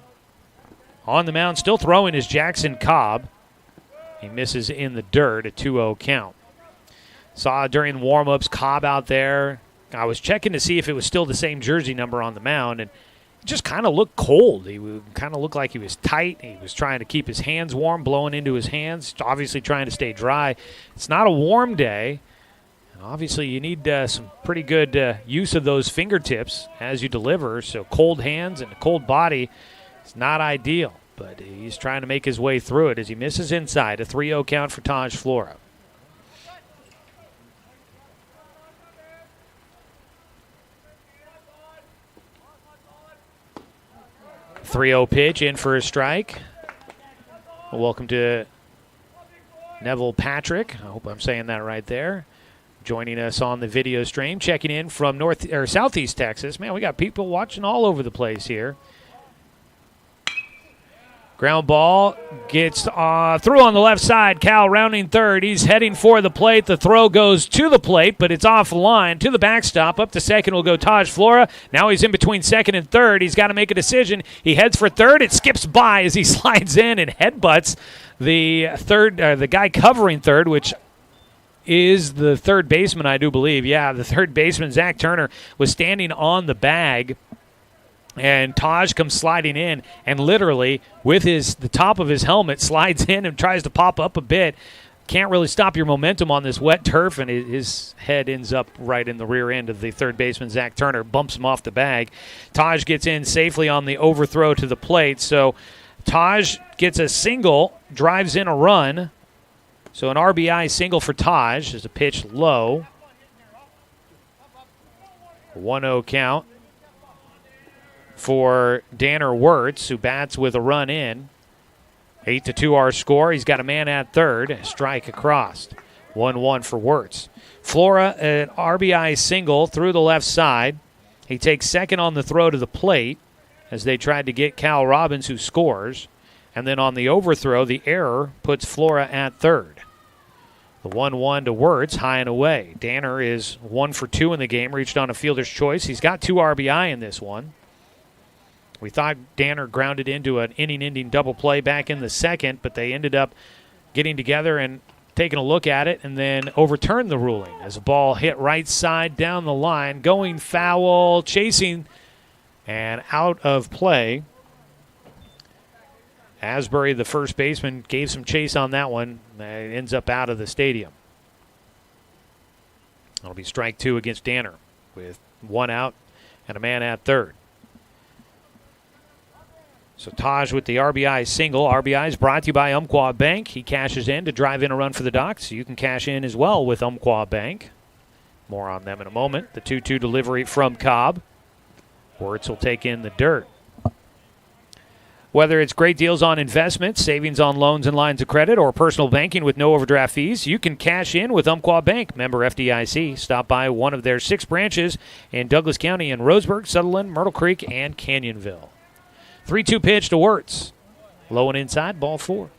On the mound, still throwing, is Jackson Cobb. He misses in the dirt, a 2-0 count. Saw during warm-ups Cobb out there. I was checking to see if it was still the same jersey number on the mound, and it just kind of looked cold. He kind of looked like he was tight. He was trying to keep his hands warm, blowing into his hands, obviously trying to stay dry. It's not a warm day. Obviously, you need some pretty good use of those fingertips as you deliver, so cold hands and a cold body is not ideal, but he's trying to make his way through it as he misses inside. A 3-0 count for Taj Flora. 3-0 pitch in for a strike. Welcome to Neville Patrick. I hope I'm saying that right there. Joining us on the video stream, checking in from Southeast Texas. Man, we got people watching all over the place here. Ground ball gets through on the left side. Cal rounding third. He's heading for the plate. The throw goes to the plate, but it's off the line to the backstop. Up to second will go Taj Flora. Now he's in between second and third. He's got to make a decision. He heads for third. It skips by as he slides in and headbutts the guy covering third, which is the third baseman, I do believe. Yeah, the third baseman, Zach Turner, was standing on the bag. And Taj comes sliding in and literally with the top of his helmet slides in and tries to pop up a bit. Can't really stop your momentum on this wet turf, and his head ends up right in the rear end of the third baseman, Zach Turner, bumps him off the bag. Taj gets in safely on the overthrow to the plate. So Taj gets a single, drives in a run. So an RBI single for Taj is a pitch low. 1-0 count for Danner Wirtz, who bats with a run in. 8-2 our score. He's got a man at third. Strike across. 1-1 for Wirtz. Flora, an RBI single through the left side. He takes second on the throw to the plate as they tried to get Cal Robbins, who scores. And then on the overthrow, the error puts Flora at third. The 1-1 to Wirtz, high and away. Danner is 1 for 2 in the game, reached on a fielder's choice. He's got 2 RBI in this one. We thought Danner grounded into an inning-ending double play back in the second, but they ended up getting together and taking a look at it and then overturned the ruling as a ball hit right side down the line, going foul, chasing, and out of play. Asbury, the first baseman, gave some chase on that one. It ends up out of the stadium. It'll be strike 2 against Danner with 1 out and a man at third. So Taj with the RBI single. RBI is brought to you by Umpqua Bank. He cashes in to drive in a run for the Docs. You can cash in as well with Umpqua Bank. More on them in a moment. The 2-2 delivery from Cobb. Wirtz will take in the dirt. Whether it's great deals on investments, savings on loans and lines of credit, or personal banking with no overdraft fees, you can cash in with Umpqua Bank. Member FDIC. Stop by one of their 6 branches in Douglas County in Roseburg, Sutherland, Myrtle Creek, and Canyonville. 3-2 pitch to Wirtz. Low and inside, ball 4.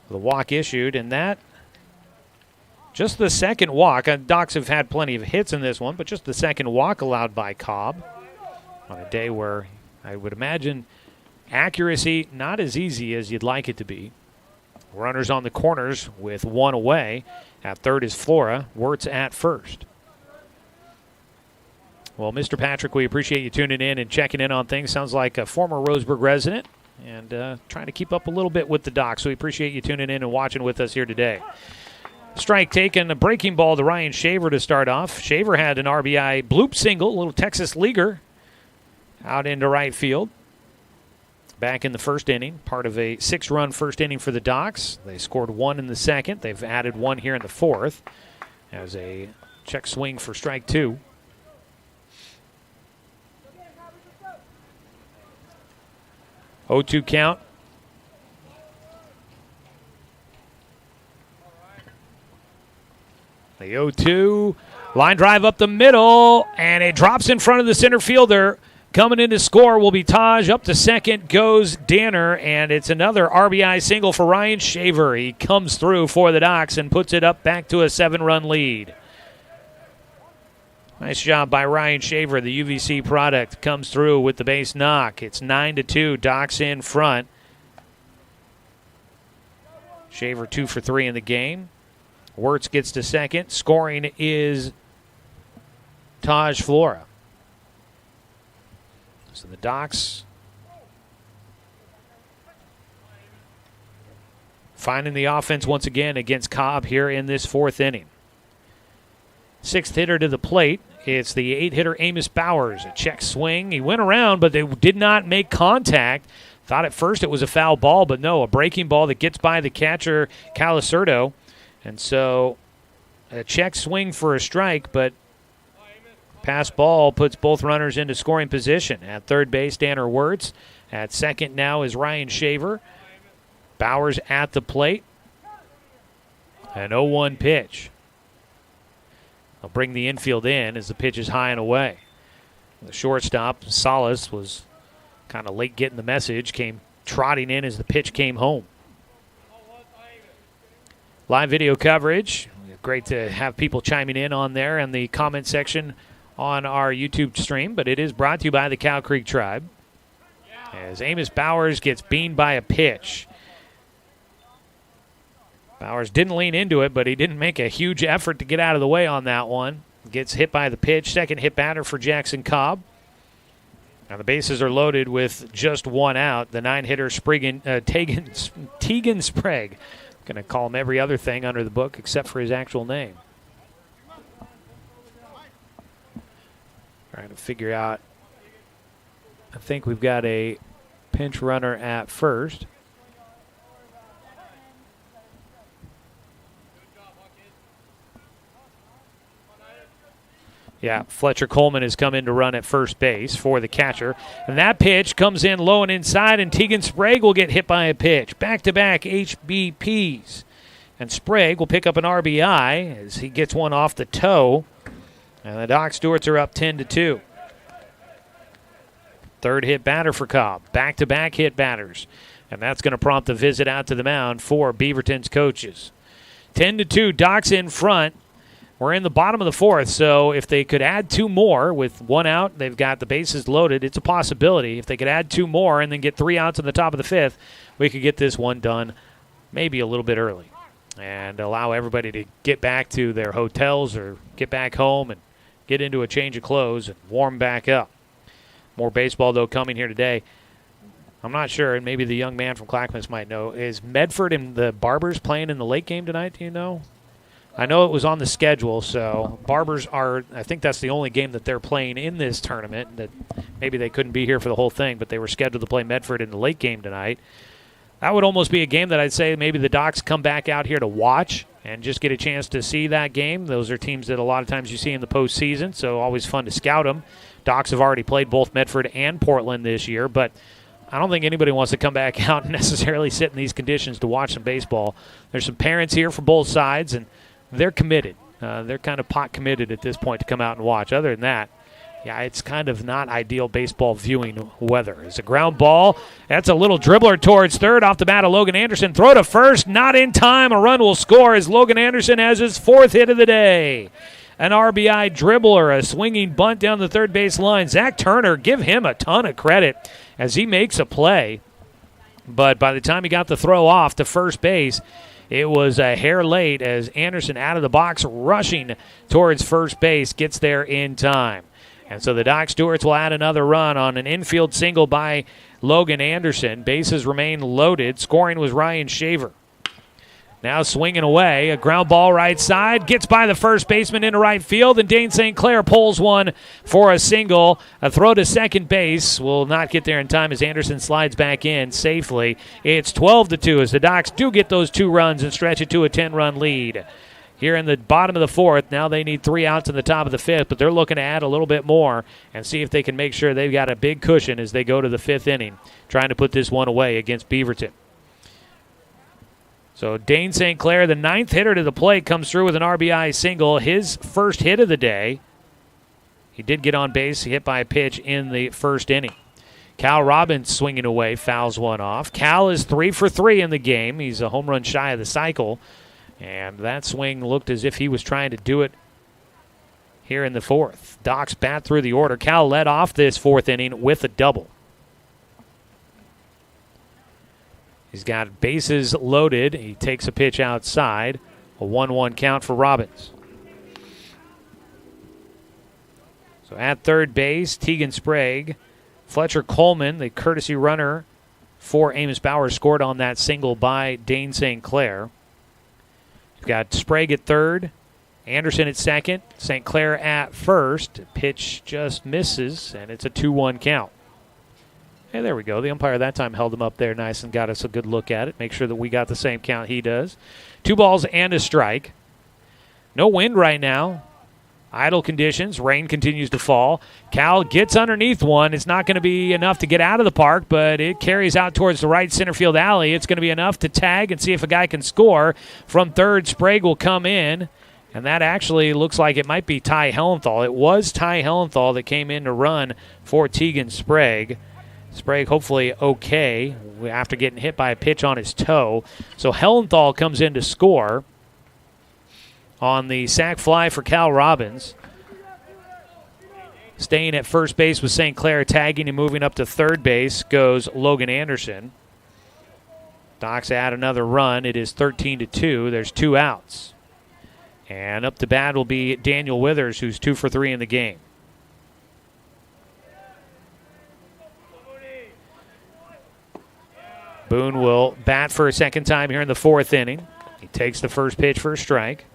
The walk issued, and that just the second walk. Docs have had plenty of hits in this one, but just the second walk allowed by Cobb. on a day where I would imagine accuracy not as easy as you'd like it to be. Runners on the corners with one away. At third is Flora. Wirtz at first. Well, Mr. Patrick, we appreciate you tuning in and checking in on things. Sounds like a former Roseburg resident and trying to keep up a little bit with the Docs. So we appreciate you tuning in and watching with us here today. Strike taken, a breaking ball to Ryan Shaver to start off. Shaver had an RBI bloop single, a little Texas leaguer out into right field. Back in the first inning, part of a 6-run first inning for the Docs. They scored 1 in the second. They've added 1 here in the fourth as a check swing for strike 2. The 0-2 count. The 0-2, line drive up the middle, and it drops in front of the center fielder. Coming in to score will be Taj. Up to second goes Danner, and it's another RBI single for Ryan Shaver. He comes through for the Docs and puts it up back to a 7-run lead. Nice job by Ryan Shaver. The UVC product comes through with the base knock. It's 9-2. Docs in front. Shaver 2 for 3 in the game. Wirtz gets to second. Scoring is Taj Flora. So the Docs finding the offense once again against Cobb here in this fourth inning. Sixth hitter to the plate. It's the 8-hitter Amos Bowers. A check swing. He went around, but they did not make contact. Thought at first it was a foul ball, but no, a breaking ball that gets by the catcher, Calicerto. And so a check swing for a strike, but pass ball puts both runners into scoring position. At third base, Danner Wirtz. At second now is Ryan Shaver. Bowers at the plate. An 0-1 pitch. They'll bring the infield in as the pitch is high and away. The shortstop, Salas, was kind of late getting the message, came trotting in as the pitch came home. Live video coverage. Great to have people chiming in on there in the comment section on our YouTube stream, but it is brought to you by the Cow Creek Tribe. As Amos Bowers gets beamed by a pitch. Bowers didn't lean into it, but he didn't make a huge effort to get out of the way on that one. Gets hit by the pitch. Second hit batter for Jackson Cobb. Now the bases are loaded with just 1 out. The 9-hitter Tegan Sprague. Going to call him every other thing under the book except for his actual name. Trying to figure out. I think we've got a pinch runner at first. Yeah, Fletcher Coleman has come in to run at first base for the catcher. And that pitch comes in low and inside, and Tegan Sprague will get hit by a pitch. Back-to-back HBPs. And Sprague will pick up an RBI as he gets one off the toe. And the Doc Stewarts are up 10-2. Third hit batter for Cobb. Back-to-back hit batters. And that's going to prompt a visit out to the mound for Beaverton's coaches. 10-2, Docs in front. We're in the bottom of the fourth, so if they could add 2 more with 1 out, they've got the bases loaded. It's a possibility. If they could add 2 more and then get 3 outs in the top of the 5th, we could get this one done maybe a little bit early and allow everybody to get back to their hotels or get back home and get into a change of clothes and warm back up. More baseball, though, coming here today. I'm not sure, and maybe the young man from Clackamas might know. Is Medford and the Barbers playing in the late game tonight, do you know? I know it was on the schedule, so Barbers are, I think that's the only game that they're playing in this tournament. That maybe they couldn't be here for the whole thing, but they were scheduled to play Medford in the late game tonight. That would almost be a game that I'd say maybe the Docs come back out here to watch and just get a chance to see that game. Those are teams that a lot of times you see in the postseason, so always fun to scout them. Docs have already played both Medford and Portland this year, but I don't think anybody wants to come back out and necessarily sit in these conditions to watch some baseball. There's some parents here for both sides, and they're committed. They're kind of pot committed at this point to come out and watch. Other than that, yeah, it's kind of not ideal baseball viewing weather. It's a ground ball. That's a little dribbler towards third off the bat of Logan Anderson. Throw to first, not in time. A run will score as Logan Anderson has his 4th hit of the day. an RBI dribbler, a swinging bunt down the third base line. Zach Turner, give him a ton of credit as he makes a play. But by the time he got the throw off to first base, it was a hair late as Anderson out of the box rushing towards first base, gets there in time. And so the Doc Stewarts will add another run on an infield single by Logan Anderson. Bases remain loaded. Scoring was Ryan Shaver. Now swinging away, a ground ball right side, gets by the first baseman into right field, and Dane St. Clair pulls one for a single. A throw to second base will not get there in time as Anderson slides back in safely. It's 12-2 as the Docs do get those 2 runs and stretch it to a 10-run lead. Here in the bottom of the 4th, now they need 3 outs in the top of the 5th, but they're looking to add a little bit more and see if they can make sure they've got a big cushion as they go to the 5th inning, trying to put this one away against Beaverton. So Dane St. Clair, the 9th hitter to the plate, comes through with an RBI single, his first hit of the day. He did get on base, hit by a pitch in the first inning. Cal Robbins swinging away, fouls one off. Cal is 3 for 3 in the game. He's a home run shy of the cycle. And that swing looked as if he was trying to do it here in the 4th. Docs bat through the order. Cal led off this 4th inning with a double. He's got bases loaded. He takes a pitch outside. A 1-1 count for Robbins. So at third base, Tegan Sprague. Fletcher Coleman, the courtesy runner for Amos Bauer, scored on that single by Dane St. Clair. You've got Sprague at third, Anderson at second, St. Clair at first. Pitch just misses, and it's a 2-1 count. Hey, there we go. The umpire that time held him up there nice and got us a good look at it. Make sure that we got the same count he does. 2 balls and a strike. No wind right now. Idle conditions. Rain continues to fall. Cal gets underneath one. It's not going to be enough to get out of the park, but it carries out towards the right center field alley. It's going to be enough to tag and see if a guy can score. From third, Sprague will come in, and that actually looks like it might be Ty Hellenthal. It was Ty Hellenthal that came in to run for Tegan Sprague. Sprague hopefully okay after getting hit by a pitch on his toe. So Hellenthal comes in to score on the sac fly for Cal Robbins. Staying at first base with St. Clair, tagging and moving up to third base goes Logan Anderson. Docs add another run. It is 13-2. There's 2 outs. And up to bat will be Daniel Withers, who's 2 for 3 in the game. Boone will bat for a second time here in the 4th inning. He takes the first pitch for a strike.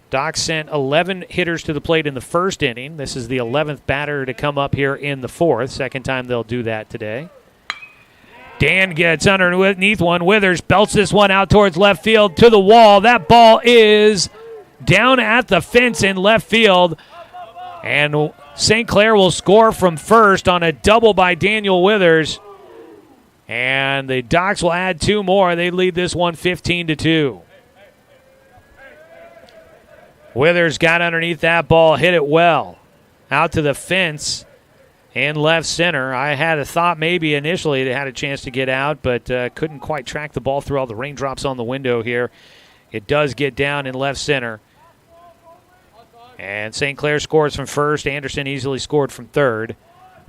Doc sent 11 hitters to the plate in the first inning. This is the 11th batter to come up here in the 4th. Second time they'll do that today. Dan gets underneath one. Withers belts this one out towards left field to the wall. That ball is down at the fence in left field. And St. Clair will score from first on a double by Daniel Withers. And the Docs will add 2 more. They lead this one 15-2. Withers got underneath that ball, hit it well. Out to the fence in left center. I had a thought maybe initially it had a chance to get out, but couldn't quite track the ball through all the raindrops on the window here. It does get down in left center. And St. Clair scores from first. Anderson easily scored from third.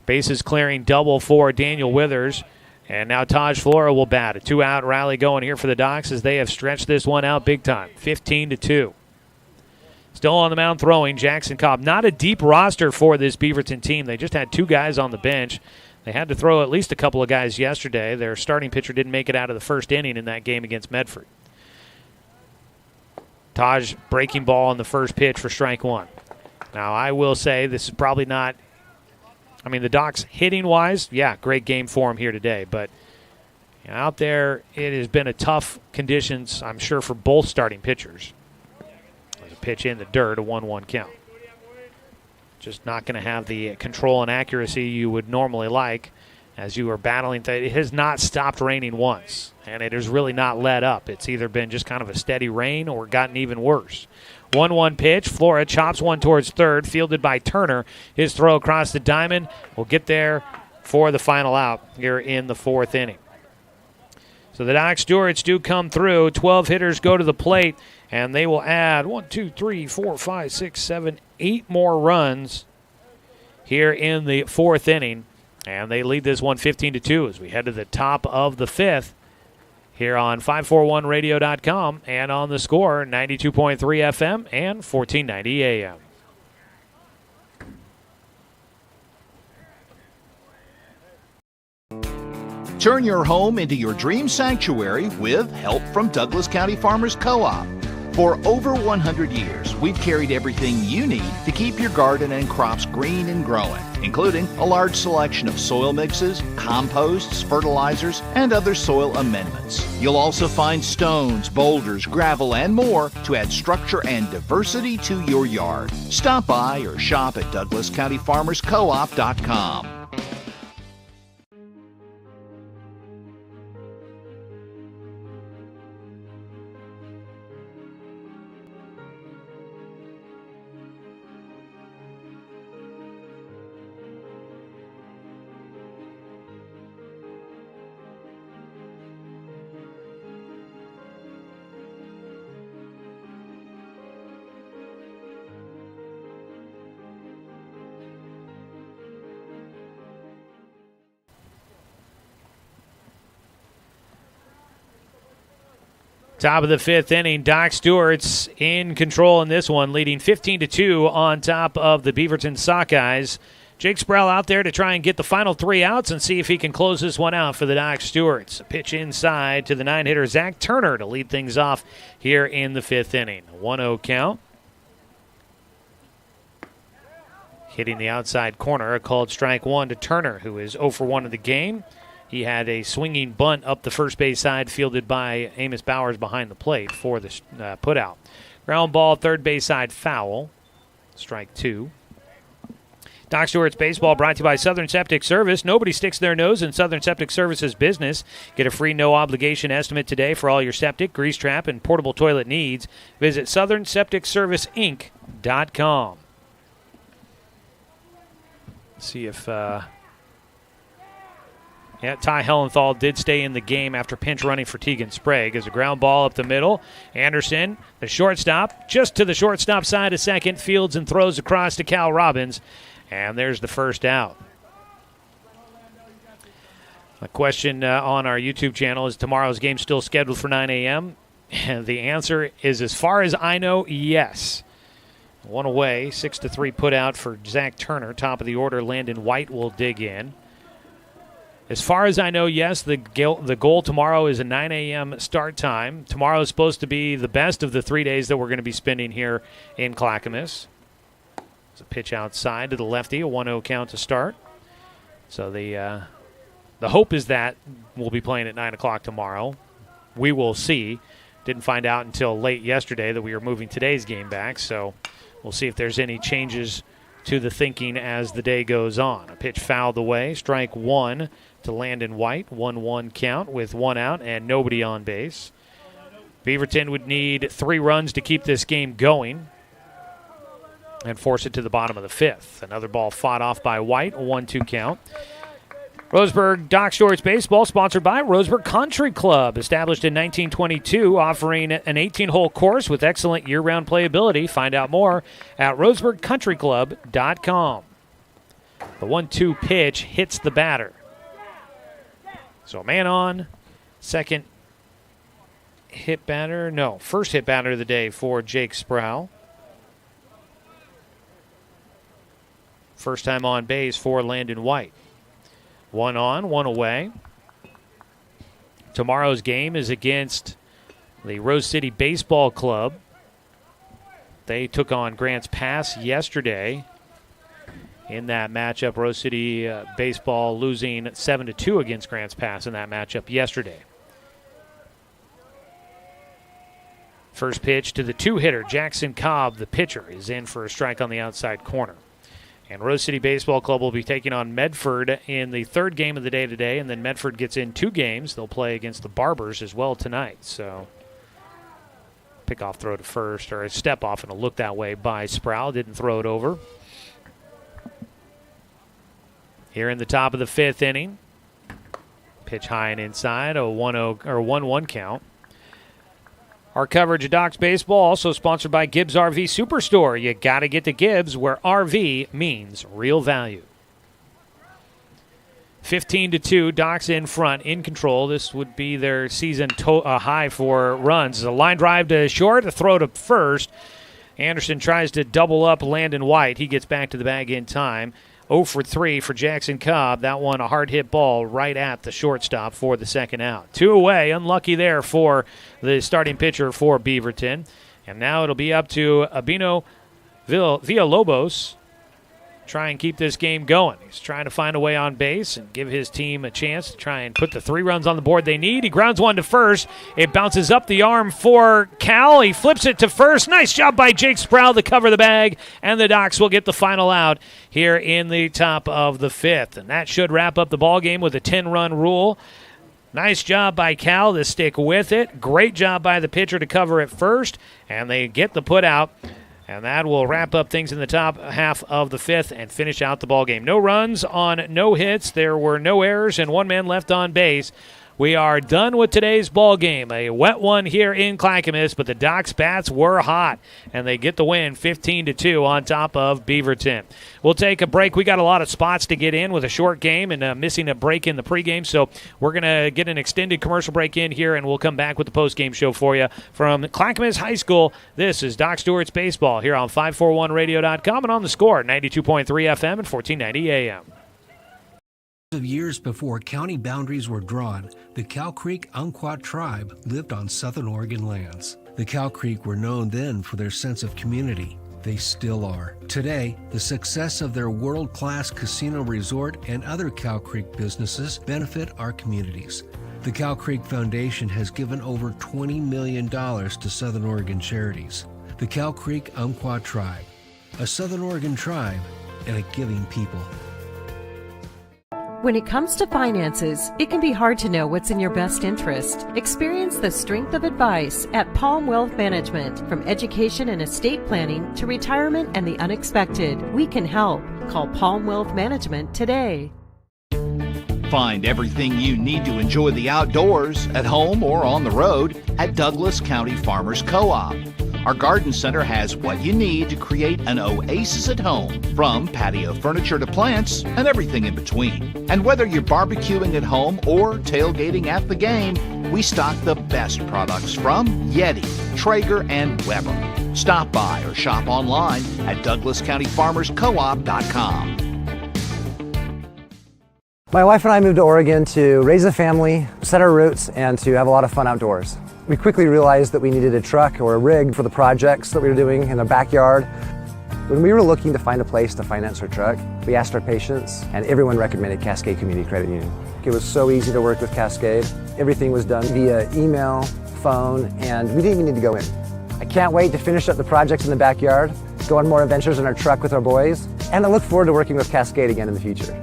Bases clearing double for Daniel Withers. And now Taj Flora will bat. A 2-out rally going here for the Docs as they have stretched this one out big time. 15-2. Still on the mound throwing, Jackson Cobb. Not a deep roster for this Beaverton team. They just had 2 guys on the bench. They had to throw at least a couple of guys yesterday. Their starting pitcher didn't make it out of the first inning in that game against Medford. Taj breaking ball on the first pitch for strike 1. Now, I will say this is probably not, the Docs hitting-wise, yeah, great game for them here today. But out there, it has been a tough conditions, I'm sure, for both starting pitchers. There's a pitch in the dirt, a 1-1 count. Just not going to have the control and accuracy you would normally like as you are battling. It has not stopped raining once, and it has really not let up. It's either been just kind of a steady rain or gotten even worse. 1-1 pitch. Flora chops one towards third, fielded by Turner. His throw across the diamond will get there for the final out here in the 4th inning. So the Doc Stewarts do come through. 12 hitters go to the plate, and they will add 8 more runs here in the fourth inning. And they lead this one 15-2 as we head to the top of the fifth here on 541radio.com and on the Score, 92.3 FM and 1490 AM. Turn your home into your dream sanctuary with help from Douglas County Farmers Co-op. For over 100 years, we've carried everything you need to keep your garden and crops green and growing, including a large selection of soil mixes, composts, fertilizers, and other soil amendments. You'll also find stones, boulders, gravel, and more to add structure and diversity to your yard. Stop by or shop at DouglasCountyFarmersCoop.com. Top of the fifth inning, Doc Stewart's in control in this one, leading 15-2 on top of the Beaverton Sockeyes. Jake Sproul out there to try and get the final 3 outs and see if he can close this one out for the Doc Stewarts. A pitch inside to the 9-hitter Zach Turner to lead things off here in the fifth inning. A 1-0 count. Hitting the outside corner, a called strike one to Turner, who is 0 for 1 of the game. He had a swinging bunt up the first base side fielded by Amos Bowers behind the plate for the putout. Ground ball, third base side foul. Strike 2. Doc Stewart's baseball brought to you by Southern Septic Service. Nobody sticks their nose in Southern Septic Service's business. Get a free no-obligation estimate today for all your septic, grease trap, and portable toilet needs. Visit SouthernSepticServiceInc.com. See if... Ty Hellenthal did stay in the game after pinch running for Tegan Sprague as a ground ball up the middle. Anderson, the shortstop, just to the shortstop side of second, fields and throws across to Cal Robbins, and there's the first out. A question on our YouTube channel, is tomorrow's game still scheduled for 9 a.m.? The answer is, as far as I know, yes. One away, 6-3 put out for Zach Turner. Top of the order, Landon White will dig in. As far as I know, yes, the goal tomorrow is a 9 a.m. start time. Tomorrow is supposed to be the best of the 3 days that we're going to be spending here in Clackamas. It's a pitch outside to the lefty, a 1-0 count to start. So the hope is that we'll be playing at 9 o'clock tomorrow. We will see. Didn't find out until late yesterday that we were moving today's game back, so we'll see if there's any changes to the thinking as the day goes on. A pitch fouled away, strike one to Landon White, 1-1 count with 1 out and nobody on base. Beaverton would need 3 runs to keep this game going and force it to the bottom of the fifth. Another ball fought off by White, a 1-2 count. Roseburg Dr. Stewart's baseball, sponsored by Roseburg Country Club, established in 1922, offering an 18-hole course with excellent year-round playability. Find out more at roseburgcountryclub.com. The 1-2 pitch hits the batter. So a man on, first hit batter of the day for Jake Sproul. First time on base for Landon White. 1 on, 1 away. Tomorrow's game is against the Rose City Baseball Club. They took on Grants Pass yesterday in that matchup. Rose City Baseball losing 7-2 against Grants Pass in that matchup yesterday. First pitch to the 2-hitter, Jackson Cobb, the pitcher, is in for a strike on the outside corner. And Rose City Baseball Club will be taking on Medford in the third game of the day today, and then Medford gets in 2 games. They'll play against the Barbers as well tonight. So pickoff throw to first, or a step off and a look that way by Sproul. Didn't throw it over. Here in the top of the fifth inning, Pitch high and inside, a 1-0 or 1-1 count. Our coverage of Docs Baseball also sponsored by Gibbs RV Superstore. You got to get to Gibbs, where RV means real value. 15-2, Docs in front, in control. This would be their season high for runs. A line drive to short, a throw to first. Anderson tries to double up Landon White. He gets back to the bag in time. 0 for 3 for Jackson Cobb. That one a hard hit ball right at the shortstop for the second out. 2 away. Unlucky there for the starting pitcher for Beaverton. And now it'll be up to Albino Villalobos. Try and keep this game going. He's trying to find a way on base and give his team a chance to try and put the 3 runs on the board they need. He grounds one to first. It bounces up the arm for Cal. He flips it to first. Nice job by Jake Sproul to cover the bag, and the Docs will get the final out here in the top of the 5th. And that should wrap up the ball game with a 10-run rule. Nice job by Cal to stick with it. Great job by the pitcher to cover it first, and they get the put out. And that will wrap up things in the top half of the 5th and finish out the ball game. No runs on no hits. There were no errors and 1 man left on base. We are done with today's ball game. A wet one here in Clackamas, but the Docs bats were hot, and they get the win 15-2 on top of Beaverton. We'll take a break. We got a lot of spots to get in with a short game and missing a break in the pregame, so we're going to get an extended commercial break in here, and we'll come back with the postgame show for you from Clackamas High School. This is Doc Stewart's Baseball here on 541radio.com and on the Score, 92.3 FM and 1490 AM. Of years before county boundaries were drawn, the Cow Creek Umpqua tribe lived on Southern Oregon lands. The Cow Creek were known then for their sense of community. They still are. Today, the success of their world-class casino resort and other Cow Creek businesses benefit our communities. The Cow Creek Foundation has given over $20 million to Southern Oregon charities. The Cow Creek Umpqua tribe, a Southern Oregon tribe and a giving people. When it comes to finances, it can be hard to know what's in your best interest. Experience the strength of advice at Palm Wealth Management. From education and estate planning to retirement and the unexpected, we can help. Call Palm Wealth Management today. Find everything you need to enjoy the outdoors, at home or on the road, at Douglas County Farmers Co-op. Our garden center has what you need to create an oasis at home, from patio furniture to plants and everything in between. And whether you're barbecuing at home or tailgating at the game, we stock the best products from Yeti, Traeger, and Weber. Stop by or shop online at DouglasCountyFarmersCoop.com. My wife and I moved to Oregon to raise a family, set our roots, and to have a lot of fun outdoors. We quickly realized that we needed a truck or a rig for the projects that we were doing in the backyard. When we were looking to find a place to finance our truck, we asked our patients, and everyone recommended Cascade Community Credit Union. It was so easy to work with Cascade. Everything was done via email, phone, and we didn't even need to go in. I can't wait to finish up the projects in the backyard, go on more adventures in our truck with our boys, and I look forward to working with Cascade again in the future.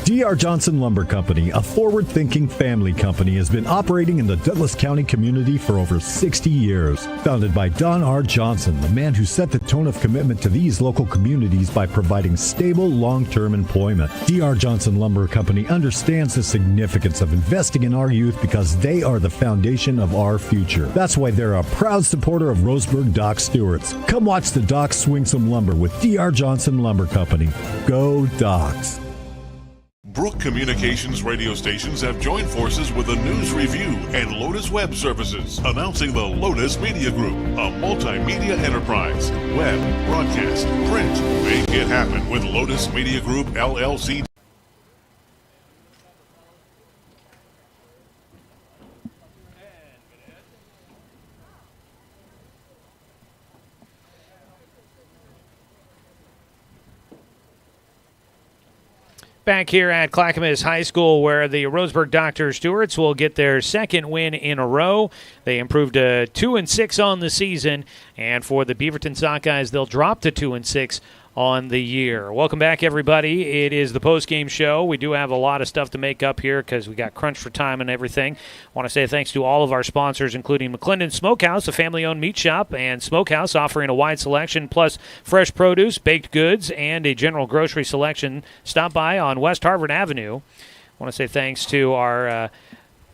D.R. Johnson Lumber Company, a forward-thinking family company, has been operating in the Douglas County community for over 60 years. Founded by Don R. Johnson, the man who set the tone of commitment to these local communities by providing stable, long-term employment. D.R. Johnson Lumber Company understands the significance of investing in our youth because they are the foundation of our future. That's why they're a proud supporter of Roseburg Dr. Stewart's. Come watch the Docs swing some lumber with D.R. Johnson Lumber Company. Go Docs! Brook Communications radio stations have joined forces with the News Review and Lotus Web Services, announcing the Lotus Media Group, a multimedia enterprise. Web, broadcast, print. Make it happen with Lotus Media Group, LLC. back here at Clackamas High School, where the Roseburg Dr. Stewarts will get their second win in a row. They improved to 2-6 on the season, and for the Beaverton Sockeyes, they'll drop to 2-6 on the year. Welcome back, everybody. It is the postgame show. We do have a lot of stuff to make up here because we got crunched for time and everything. I want to say thanks to all of our sponsors, including McClendon Smokehouse, a family-owned meat shop and smokehouse offering a wide selection plus fresh produce, baked goods, and a general grocery selection. Stop by on West Harvard Avenue. I want to say thanks to our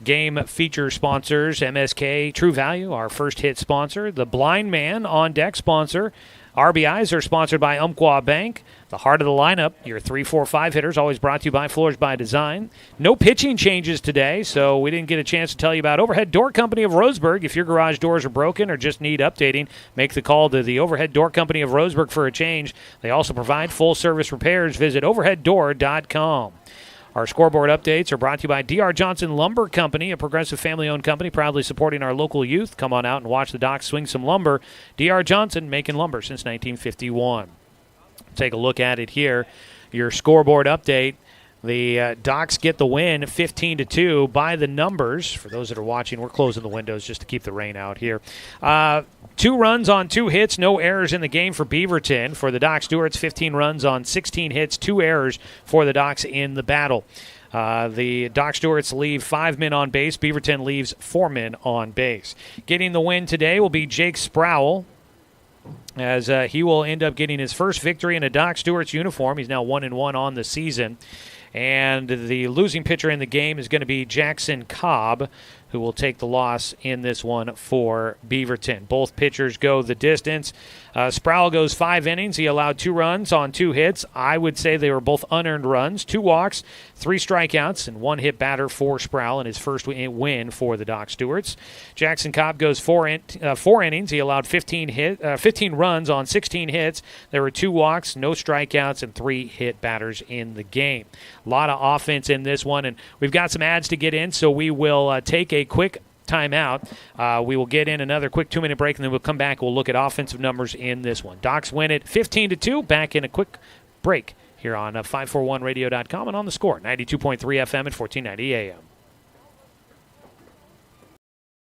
game feature sponsors, MSK True Value, our first hit sponsor, the Blind Man on Deck sponsor. RBIs are sponsored by Umpqua Bank. The heart of the lineup, your 3-4-5 hitters, always brought to you by Floors by Design. No pitching changes today, so we didn't get a chance to tell you about Overhead Door Company of Roseburg. If your garage doors are broken or just need updating, make the call to the Overhead Door Company of Roseburg for a change. They also provide full-service repairs. Visit overheaddoor.com. Our scoreboard updates are brought to you by D.R. Johnson Lumber Company, a progressive family-owned company proudly supporting our local youth. Come on out and watch the Docs swing some lumber. D.R. Johnson, making lumber since 1951. Take a look at it here. Your scoreboard update. The Docs get the win 15-2 by the numbers. For those that are watching, we're closing the windows just to keep the rain out here. 2 runs on 2 hits, no errors in the game for Beaverton. For the Doc Stewarts, 15 runs on 16 hits, 2 errors for the Docs in the battle. The Doc Stewarts leave 5 men on base. Beaverton leaves 4 men on base. Getting the win today will be Jake Sproul, as he will end up getting his first victory in a Doc Stewarts uniform. He's now 1-1 on the season. And the losing pitcher in the game is going to be Jackson Cobb, who will take the loss in this one for Beaverton. Both pitchers go the distance. Sproul goes 5 innings. He allowed 2 runs on 2 hits. I would say they were both unearned runs, 2 walks, 3 strikeouts, and 1 hit batter for Sproul in his first win for the Doc Stewarts. Jackson Cobb goes 4 innings. He allowed 15 runs on 16 hits. There were 2 walks, no strikeouts, and 3 hit batters in the game. A lot of offense in this one, and we've got some ads to get in, so we will take a quick timeout. We will get in another quick 2-minute break, and then we'll come back. We'll look at offensive numbers in this one. Docs win it 15-2. Back in a quick break here on 541radio.com and on the Score, 92.3 FM at 1490 AM.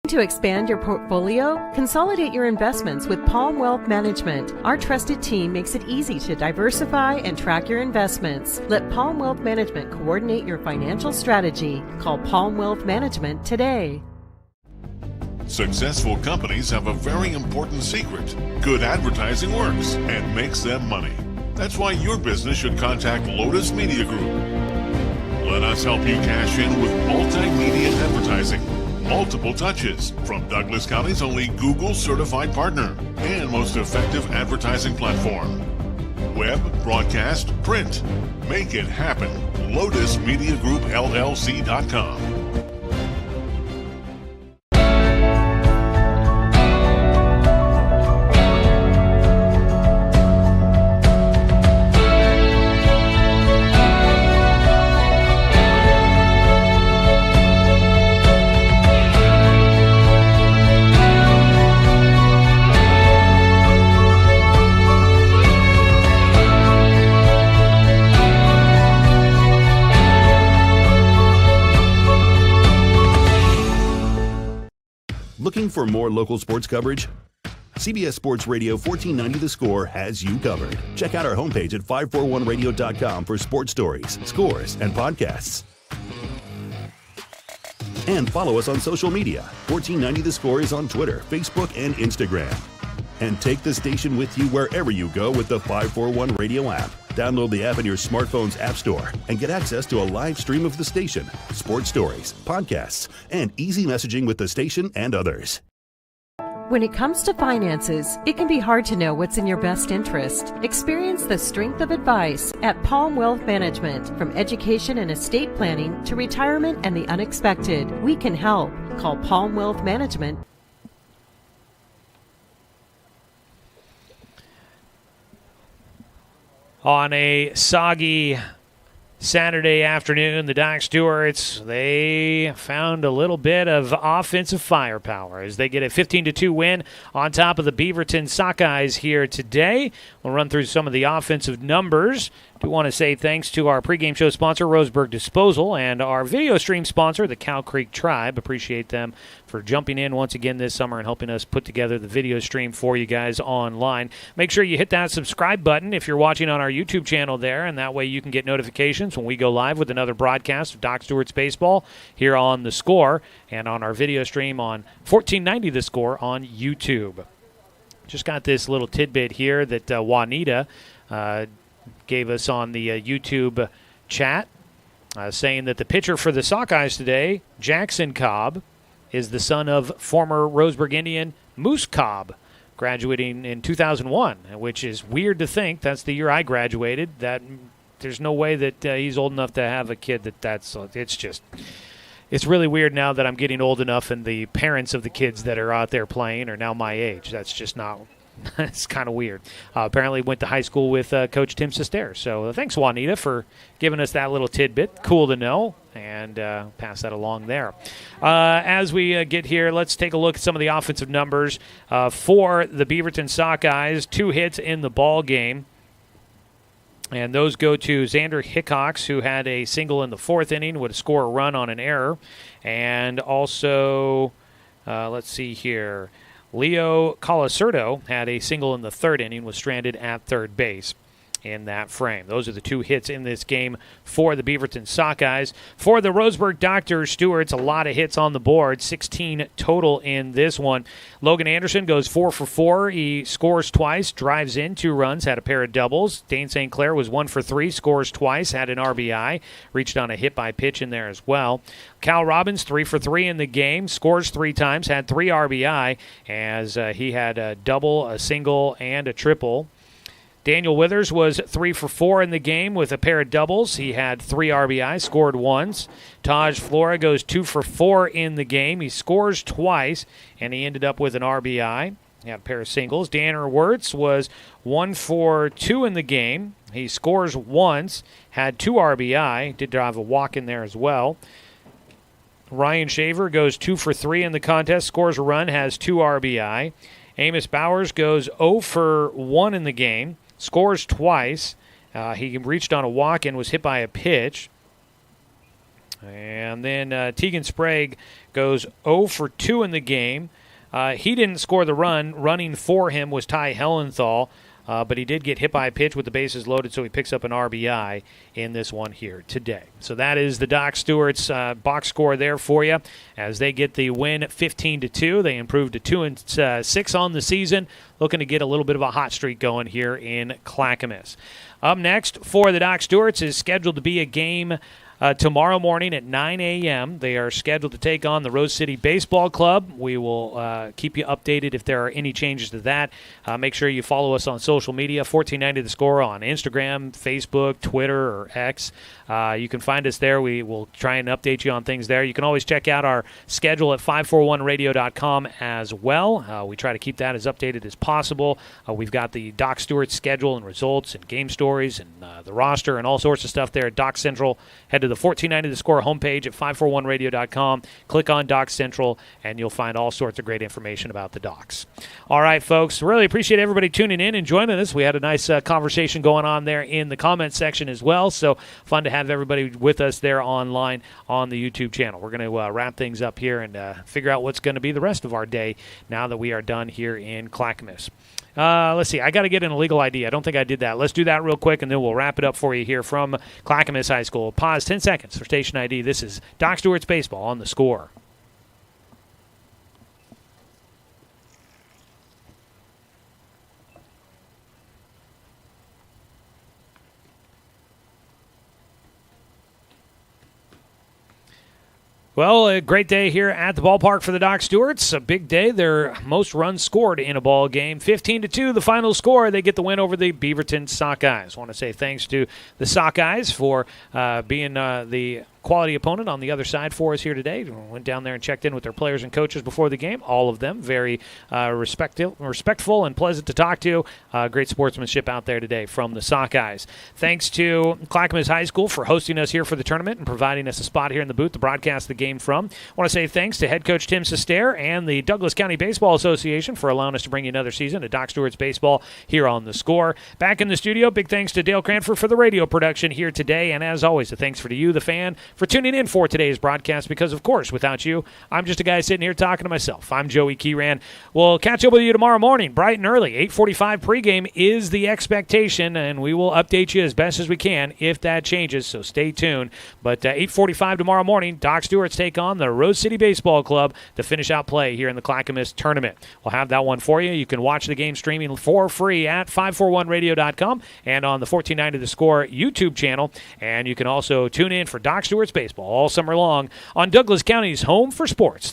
To expand your portfolio? Consolidate your investments with Palm Wealth Management. Our trusted team makes it easy to diversify and track your investments. Let Palm Wealth Management coordinate your financial strategy. Call Palm Wealth Management today. Successful companies have a very important secret. Good advertising works and makes them money. That's why your business should contact Lotus Media Group. Let us help you cash in with multimedia advertising. Multiple touches from Douglas County's only Google-certified partner and most effective advertising platform. Web, broadcast, print. Make it happen. LotusMediaGroupLLC.com. Looking for more local sports coverage? CBS Sports Radio 1490 The Score has you covered. Check out our homepage at 541radio.com for sports stories, scores, and podcasts. And follow us on social media. 1490 The Score is on Twitter, Facebook, and Instagram. And take the station with you wherever you go with the 541 Radio app. Download the app in your smartphone's app store and get access to a live stream of the station, sports stories, podcasts, and easy messaging with the station and others. When it comes to finances, it can be hard to know what's in your best interest. Experience the strength of advice at Palm Wealth Management. From education and estate planning to retirement and the unexpected, we can help. Call Palm Wealth Management. On a soggy Saturday afternoon, the Doc Stewarts, they found a little bit of offensive firepower as they get a 15-2 win on top of the Beaverton Sockeyes here today. We'll run through some of the offensive numbers Do want to say thanks to our pregame show sponsor, Roseburg Disposal, and our video stream sponsor, the Cow Creek Tribe. Appreciate them for jumping in once again this summer and helping us put together the video stream for you guys online. Make sure you hit that subscribe button if you're watching on our YouTube channel there, and that way you can get notifications when we go live with another broadcast of Doc Stewart's Baseball here on The Score and on our video stream on 1490 The Score on YouTube. Just got this little tidbit here that Juanita gave us on the YouTube chat, saying that the pitcher for the Sockeyes today, Jackson Cobb, is the son of former Roseburg Indian Moose Cobb, graduating in 2001, which is weird to think. That's the year I graduated. That there's no way that he's old enough to have a kid it's really weird now that I'm getting old enough and the parents of the kids that are out there playing are now my age. That's just not – it's kind of weird. Apparently went to high school with Coach Tim Sester. So thanks, Juanita, for giving us that little tidbit. Cool to know, and pass that along there. As we get here, let's take a look at some of the offensive numbers for the Beaverton Sockeyes. 2 hits in the ball game. And those go to Xander Hickox, who had a single in the 4th inning, would score a run on an error. And also, let's see here, Leo Colacerto had a single in the 3rd inning, was stranded at third base in that frame. Those are the 2 hits in this game for the Beaverton Sockeyes. For the Roseburg Dr, Stewart's a lot of hits on the board, 16 total in this one. Logan Anderson goes 4 for 4. He scores twice, drives in 2 runs, had a pair of doubles. Dane St. Clair was 1 for 3, scores twice, had an RBI, reached on a hit by pitch in there as well. Cal Robbins, 3 for 3 in the game, scores 3 times, had 3 RBI, as he had a double, a single, and a triple. Daniel Withers was 3 for 4 in the game with a pair of doubles. He had 3 RBI, scored once. Taj Flora goes 2 for 4 in the game. He scores twice, and he ended up with an RBI. He had a pair of singles. Danner Wirtz was 1 for 2 in the game. He scores once, had 2 RBI, did drive a walk in there as well. Ryan Shaver goes 2 for 3 in the contest, scores a run, has 2 RBI. Amos Bowers goes 0 for 1 in the game. Scores twice. He reached on a walk and was hit by a pitch. And then Tegan Sprague goes 0 for 2 in the game. He didn't score the run. Running for him was Ty Hellenthal, but he did get hit by a pitch with the bases loaded, so he picks up an RBI in this one here today. So that is the Doc Stewart's box score there for you as they get the win 15-2. They improved to 2-6 on the season, looking to get a little bit of a hot streak going here in Clackamas. Up next for the Doc Stewarts is scheduled to be a game tomorrow morning at 9 a.m. They are scheduled to take on the Rose City Baseball Club. We will keep you updated if there are any changes to that. Make sure you follow us on social media, 1490 The Score on Instagram, Facebook, Twitter, or X. You can find us there. We will try and update you on things there. You can always check out our schedule at 541radio.com as well. We try to keep that as updated as possible. We've got the Doc Stewart schedule and results and game stories and the roster and all sorts of stuff there at Doc Central. Head to the 1490 The Score homepage at 541radio.com. Click on Doc Central, and you'll find all sorts of great information about the Docs. All right, folks, really appreciate everybody tuning in and joining us. We had a nice conversation going on there in the comments section as well, so fun to have everybody with us there online on the YouTube channel. We're going to wrap things up here and figure out what's going to be the rest of our day now that we are done here in Clackamas. Let's see. I got to get an illegal ID. I don't think I did that. Let's do that real quick, and then we'll wrap it up for you here from Clackamas High School. Pause 10 seconds for station ID. This is Doc Stewart's Baseball on The Score. Well, a great day here at the ballpark for the Doc Stewarts. A big day. Their most runs scored in a ball game. 15-2, the final score. They get the win over the Beaverton Sockeyes. I want to say thanks to the Sockeyes for being the quality opponent on the other side for us here today. Went down there and checked in with their players and coaches before the game. All of them very respectful and pleasant to talk to. Great sportsmanship out there today from the Sockeyes. Thanks to Clackamas High School for hosting us here for the tournament and providing us a spot here in the booth to broadcast the game from. I want to say thanks to head coach Tim Sestair and the Douglas County Baseball Association for allowing us to bring you another season of Doc Stewart's Baseball here on The Score. Back in the studio, big thanks to Dale Cranford for the radio production here today, and as always, a thanks for you, the fan, for tuning in for today's broadcast, because, of course, without you, I'm just a guy sitting here talking to myself. I'm Joey Keyran. We'll catch up with you tomorrow morning, bright and early. 8:45 pregame is the expectation, and we will update you as best as we can if that changes, so stay tuned. But 8:45 tomorrow morning, Doc Stewart's take on the Rose City Baseball Club to finish out play here in the Clackamas tournament. We'll have that one for you. You can watch the game streaming for free at 541radio.com and on the 1490 The Score YouTube channel. And you can also tune in for Doc Stewart's Baseball all summer long on Douglas County's Home for Sports.